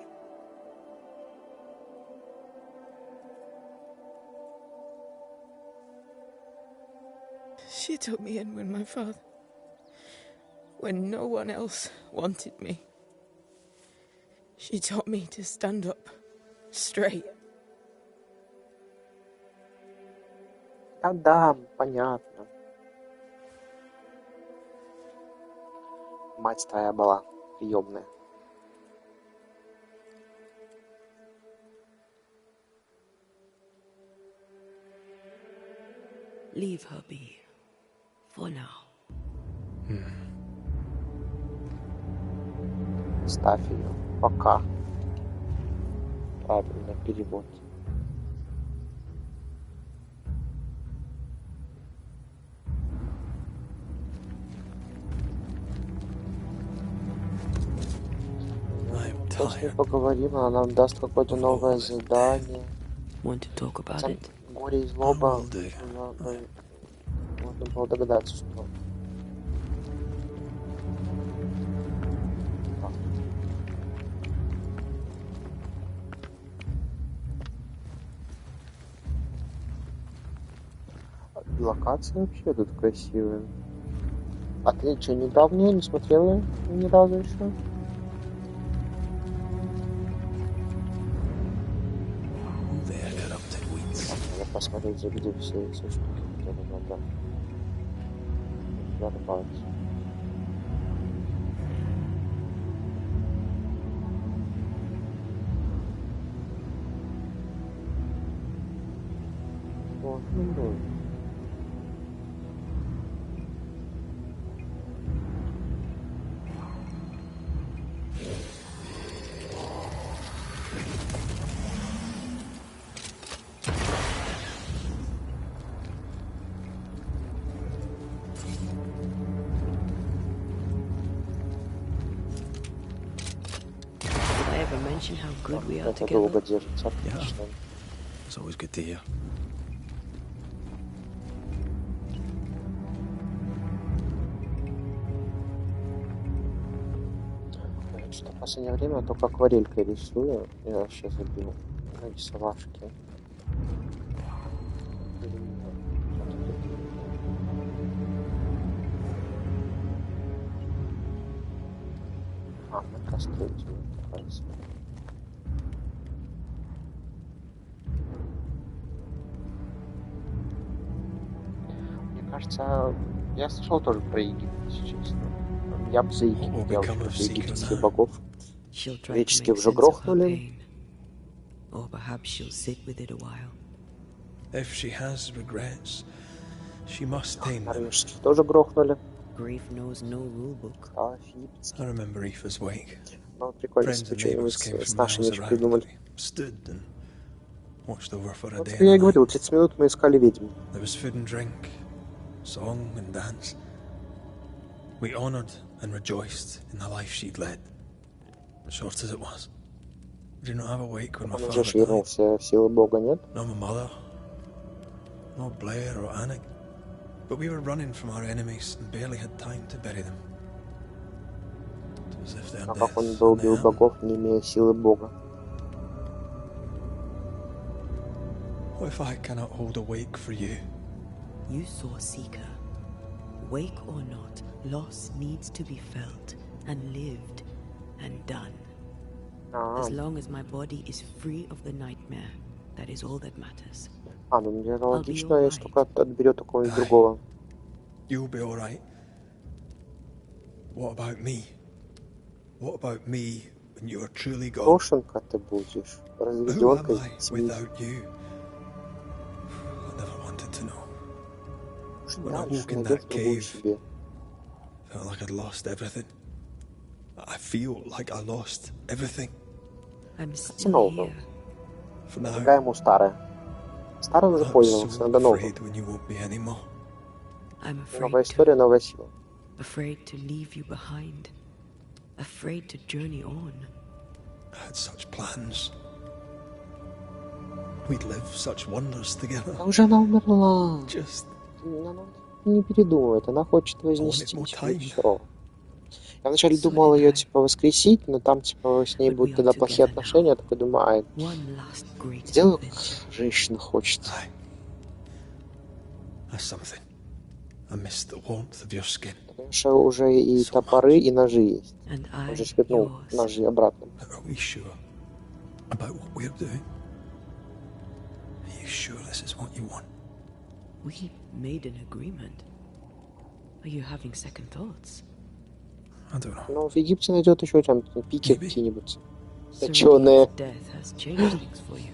[SPEAKER 14] She took me in when no one else wanted me. She taught me to stand up straight.
[SPEAKER 10] Да, понятно. Мать твоя была приемная.
[SPEAKER 4] Leave her be, For now.
[SPEAKER 10] Ставь ее. Пока. Правильно, перевод. Сейчас мы поговорим, она нам даст какое-то новое задание. Горе и злоба. Можно было догадаться, что... Локация вообще тут красивая. А ты что, не брал в нее, не смотрела ни разу еще? Надо посмотреть, где все эти штуки, которые надо добавить. Вот, ну.
[SPEAKER 4] How good we are
[SPEAKER 10] Это
[SPEAKER 4] together.
[SPEAKER 10] долго держится, отлично.
[SPEAKER 3] It's always good to hear.
[SPEAKER 10] Что в последнее время только акварелькой рисую. Я вообще забил на рисовашки. На кастрюльте называется. Мне кажется, я слышал тоже про Египет, если честно. Я бы за Египет делал, что египетских богов. Греческие уже грохнули.
[SPEAKER 3] If she has regrets, she must tame them.
[SPEAKER 10] Норвежских тоже грохнули.
[SPEAKER 3] I remember Aoife's wake.
[SPEAKER 10] Ну, прикольно,
[SPEAKER 3] Friends
[SPEAKER 10] если
[SPEAKER 3] and
[SPEAKER 10] что-нибудь
[SPEAKER 3] neighbors came
[SPEAKER 10] с
[SPEAKER 3] from
[SPEAKER 10] нашими
[SPEAKER 3] miles
[SPEAKER 10] еще
[SPEAKER 3] around.
[SPEAKER 10] придумали.
[SPEAKER 3] Stood and watched over for a
[SPEAKER 10] Вот
[SPEAKER 3] day
[SPEAKER 10] я и
[SPEAKER 3] and a
[SPEAKER 10] говорил,
[SPEAKER 3] night.
[SPEAKER 10] 30 минут мы искали ведьм.
[SPEAKER 3] There was food and drink, song and dance. We honoured and rejoiced in the life she'd led, short as it was. We did not have a wake when my
[SPEAKER 10] Он
[SPEAKER 3] father
[SPEAKER 10] уже
[SPEAKER 3] died.
[SPEAKER 10] вернулся в силы Бога, нет?
[SPEAKER 3] Nor my mother, nor Blair or Anik. But we were running from our enemies and barely had time to bury them. It was as if their
[SPEAKER 10] А как он
[SPEAKER 3] deaths
[SPEAKER 10] бы
[SPEAKER 3] and
[SPEAKER 10] убил
[SPEAKER 3] their
[SPEAKER 10] богов, не имея силы Бога?
[SPEAKER 3] What if I cannot hold a wake for you?
[SPEAKER 4] You saw Seeker. Wake or not, loss needs to be felt and lived and done. As long as my body is free of the nightmare, that is all that matters.
[SPEAKER 10] А, ну мне логично, если только отберет такого другого.
[SPEAKER 3] You'll be all right. What about me? What about me when you are truly gone?
[SPEAKER 10] Брошенка ты будешь,
[SPEAKER 3] Who
[SPEAKER 10] разведенкой
[SPEAKER 3] am I
[SPEAKER 10] с детьми.
[SPEAKER 3] without you? I never wanted to know. When I
[SPEAKER 10] Дальше
[SPEAKER 3] woke in
[SPEAKER 10] найдет
[SPEAKER 3] that
[SPEAKER 10] другую
[SPEAKER 3] cave,
[SPEAKER 10] себе.
[SPEAKER 3] felt like I'd lost everything. I feel like I lost everything.
[SPEAKER 4] I'm
[SPEAKER 10] Хотя
[SPEAKER 4] still
[SPEAKER 10] нового.
[SPEAKER 4] here.
[SPEAKER 3] For now,
[SPEAKER 10] Предлагаю ему старое. Старое уже
[SPEAKER 3] I'm
[SPEAKER 10] пользовался,
[SPEAKER 3] so
[SPEAKER 10] надо новое.
[SPEAKER 3] afraid when you won't be anymore.
[SPEAKER 4] I'm afraid
[SPEAKER 10] Новая история, новая сила.
[SPEAKER 4] afraid to leave you behind. Afraid to journey on.
[SPEAKER 3] I had such plans. We'd live such wonders together.
[SPEAKER 10] А уже она умерла.
[SPEAKER 3] Just
[SPEAKER 10] Она не передумывает, она хочет вознести типа, и все. Я вначале думал ее типа воскресить, но там типа с ней будут тогда плохие отношения, я такой думаю, ай, сделаю, как женщина хочет.
[SPEAKER 3] That's something. I miss the warmth of your skin.
[SPEAKER 10] Потому что уже и топоры, и ножи есть. Он же свернул ножи обратно.
[SPEAKER 3] Are we sure about what we're doing? Are you sure this is what you want?
[SPEAKER 4] We made an agreement. Are you having second thoughts?
[SPEAKER 3] I don't know.
[SPEAKER 10] Ну, в Египте найдет еще там пики какие-нибудь.
[SPEAKER 4] Serena's
[SPEAKER 10] Точеные.
[SPEAKER 4] death has changed things for you.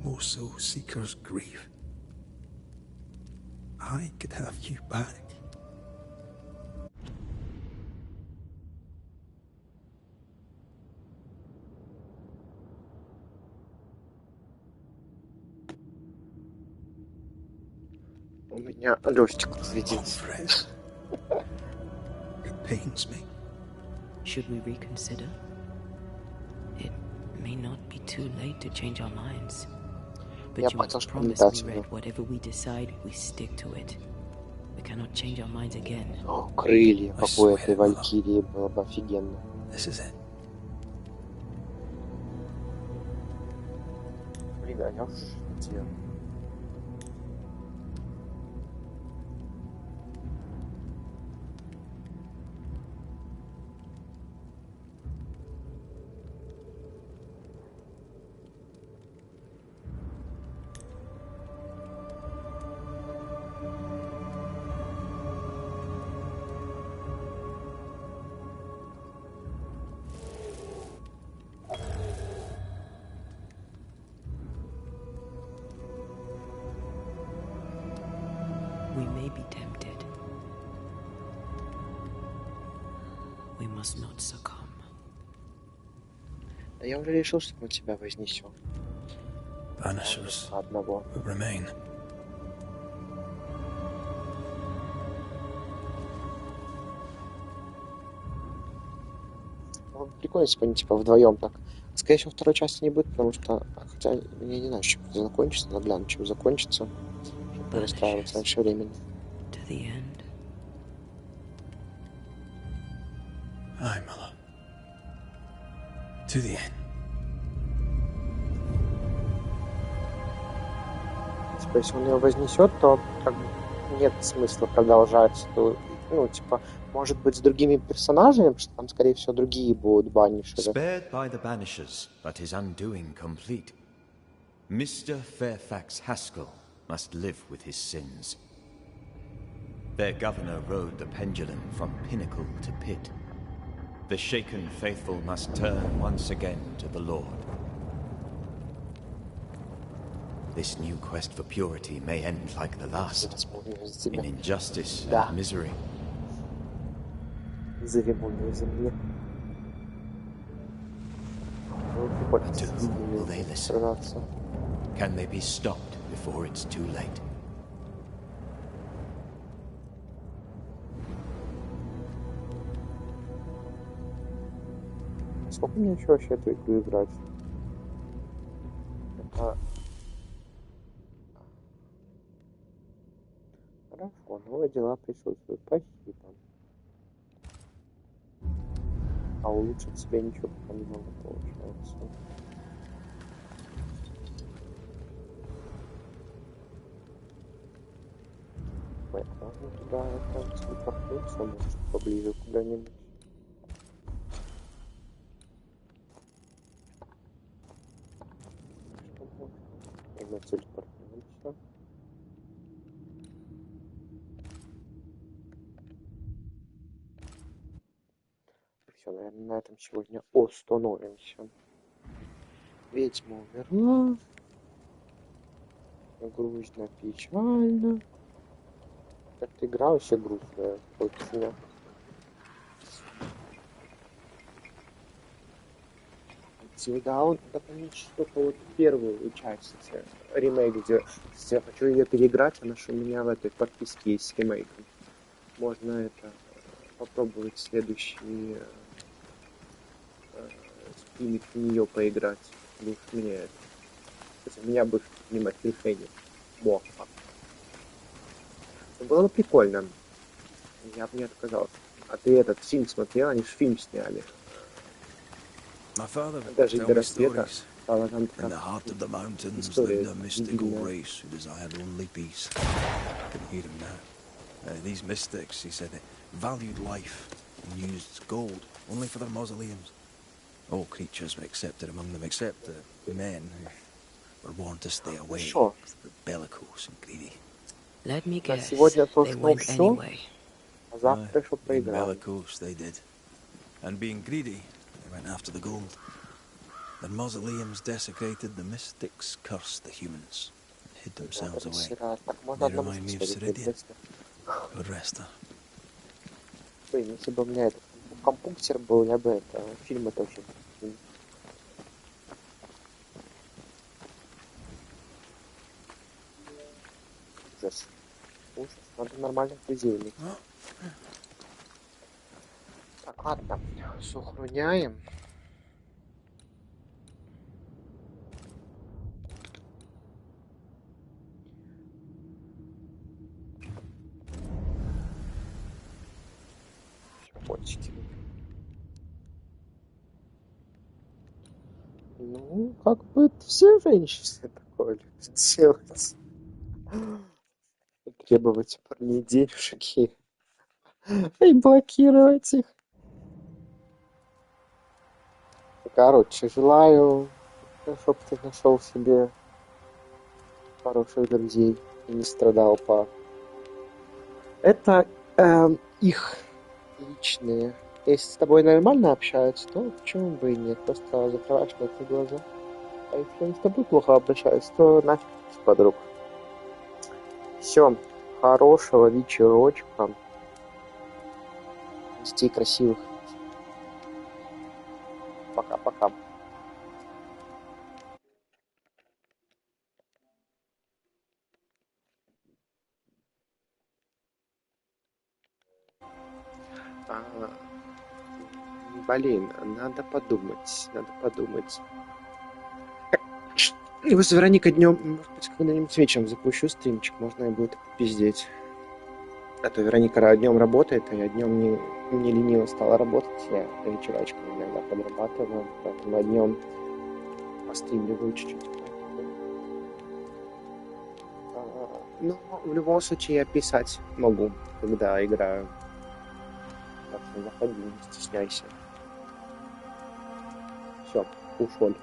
[SPEAKER 3] More so Seeker's grief. I could have you back.
[SPEAKER 10] У меня Лёстик разрядился.
[SPEAKER 3] It pains me.
[SPEAKER 4] Should we reconsider? It may not be too late to change our minds. But you must promise me, Red, whatever we decide, we stick to it. We cannot change our minds again.
[SPEAKER 10] О, крылья, как у этой валькирии, было бы офигенно.
[SPEAKER 3] This is it.
[SPEAKER 10] Блин, а я уже хотел.
[SPEAKER 4] We may be tempted. We must not succumb.
[SPEAKER 10] Да я уже решил, что мы тебя вознесем.
[SPEAKER 3] Banishers
[SPEAKER 10] Одного.
[SPEAKER 3] will remain.
[SPEAKER 10] Прикольно, если бы они типа вдвоем так. Скорее всего, второй части не будет, потому что, хотя я не знаю, чем это закончится, но гляну, чем закончится, чтобы расстраиваться раньше времени.
[SPEAKER 3] Aye, Mother. To the end.
[SPEAKER 10] Типа, если он ее вознесет, то как бы нет смысла продолжать. То, ну, типа, может быть, с другими персонажами, потому что там, скорее всего, другие будут банишеры.
[SPEAKER 15] Spared by the Banishers, but his undoing complete. Mr. Fairfax Haskell must live with his sins. Their governor rode the pendulum from pinnacle to pit. The shaken faithful must turn once again to the Lord. This new quest for purity may end like the last, in injustice and misery. But to whom will they listen? Can they be stopped before it's too late?
[SPEAKER 10] Сколько мне еще вообще эту игру играть? Это... Хорошо, новые дела присутствуют. Спасибо. А улучшить себе ничего пока не могу, получается. Ой, а можно туда телепортнуться, может, поближе куда-нибудь? Можно телепортнуться. Все, наверное, на этом сегодня остановимся. Ведьма умерла. Грустно, печально. Как-то игра вообще грустная. Точно. Да, он что-то вот первую часть ремейк, где я хочу ее переиграть, она же у меня в этой подписке есть с ремейком. Можно это попробовать следующий скинуть в нее поиграть. Лучше мне это. Кстати, меня бы снимать решение. Было бы прикольно. Я бы не отказался. А ты этот фильм смотрел? Они же фильм сняли.
[SPEAKER 3] My father would
[SPEAKER 10] Даже
[SPEAKER 3] tell me stories. In the heart of the mountains lived a mystical race who desired only peace. I can hear him now. These mystics, he said, valued life and used gold only for their mausoleums. All creatures were accepted among them, except the men who were born to stay away. They were bellicose and greedy.
[SPEAKER 4] Let me guess, they went anyway.
[SPEAKER 3] Being bellicose, they did. And being greedy, they went after the gold. Their mausoleums desecrated, the mystics cursed the humans. hid themselves away.
[SPEAKER 10] Так, можно
[SPEAKER 3] They
[SPEAKER 10] одному
[SPEAKER 3] remind me of
[SPEAKER 10] сходить,
[SPEAKER 3] Ceridian.
[SPEAKER 10] быстро.
[SPEAKER 3] Good rest her.
[SPEAKER 10] Блин, если бы у меня этот компьютер был, я бы это фильм это очень. Ужас. Ужас. Надо нормальных друзей иметь. Так, ладно. Сохраняем. Щепотчики. Ну, как бы все женщины такое любят делать. Требовать парней денежек и блокировать их. Короче, желаю, чтобы ты нашел себе хороших друзей и не страдал по... Это их личные. Если с тобой нормально общаются, то почему бы и нет? Просто закрываешь на эти глаза. А если они с тобой плохо обращаются, то нафиг с подруг. Все. Хорошего вечерочка. Детей красивых. Пока-пока. Блин, надо подумать. И вот с Вероникой днем, может быть, когда-нибудь вечером запущу стримчик, можно и будет пиздеть. А то Вероника днем работает, а я днем не лениво стала работать. Я до вечерочком иногда подрабатываю, поэтому днем постримливаю чуть-чуть. Ну, в любом случае я писать могу, когда играю. Так что заходи, не стесняйся. Все, ушел.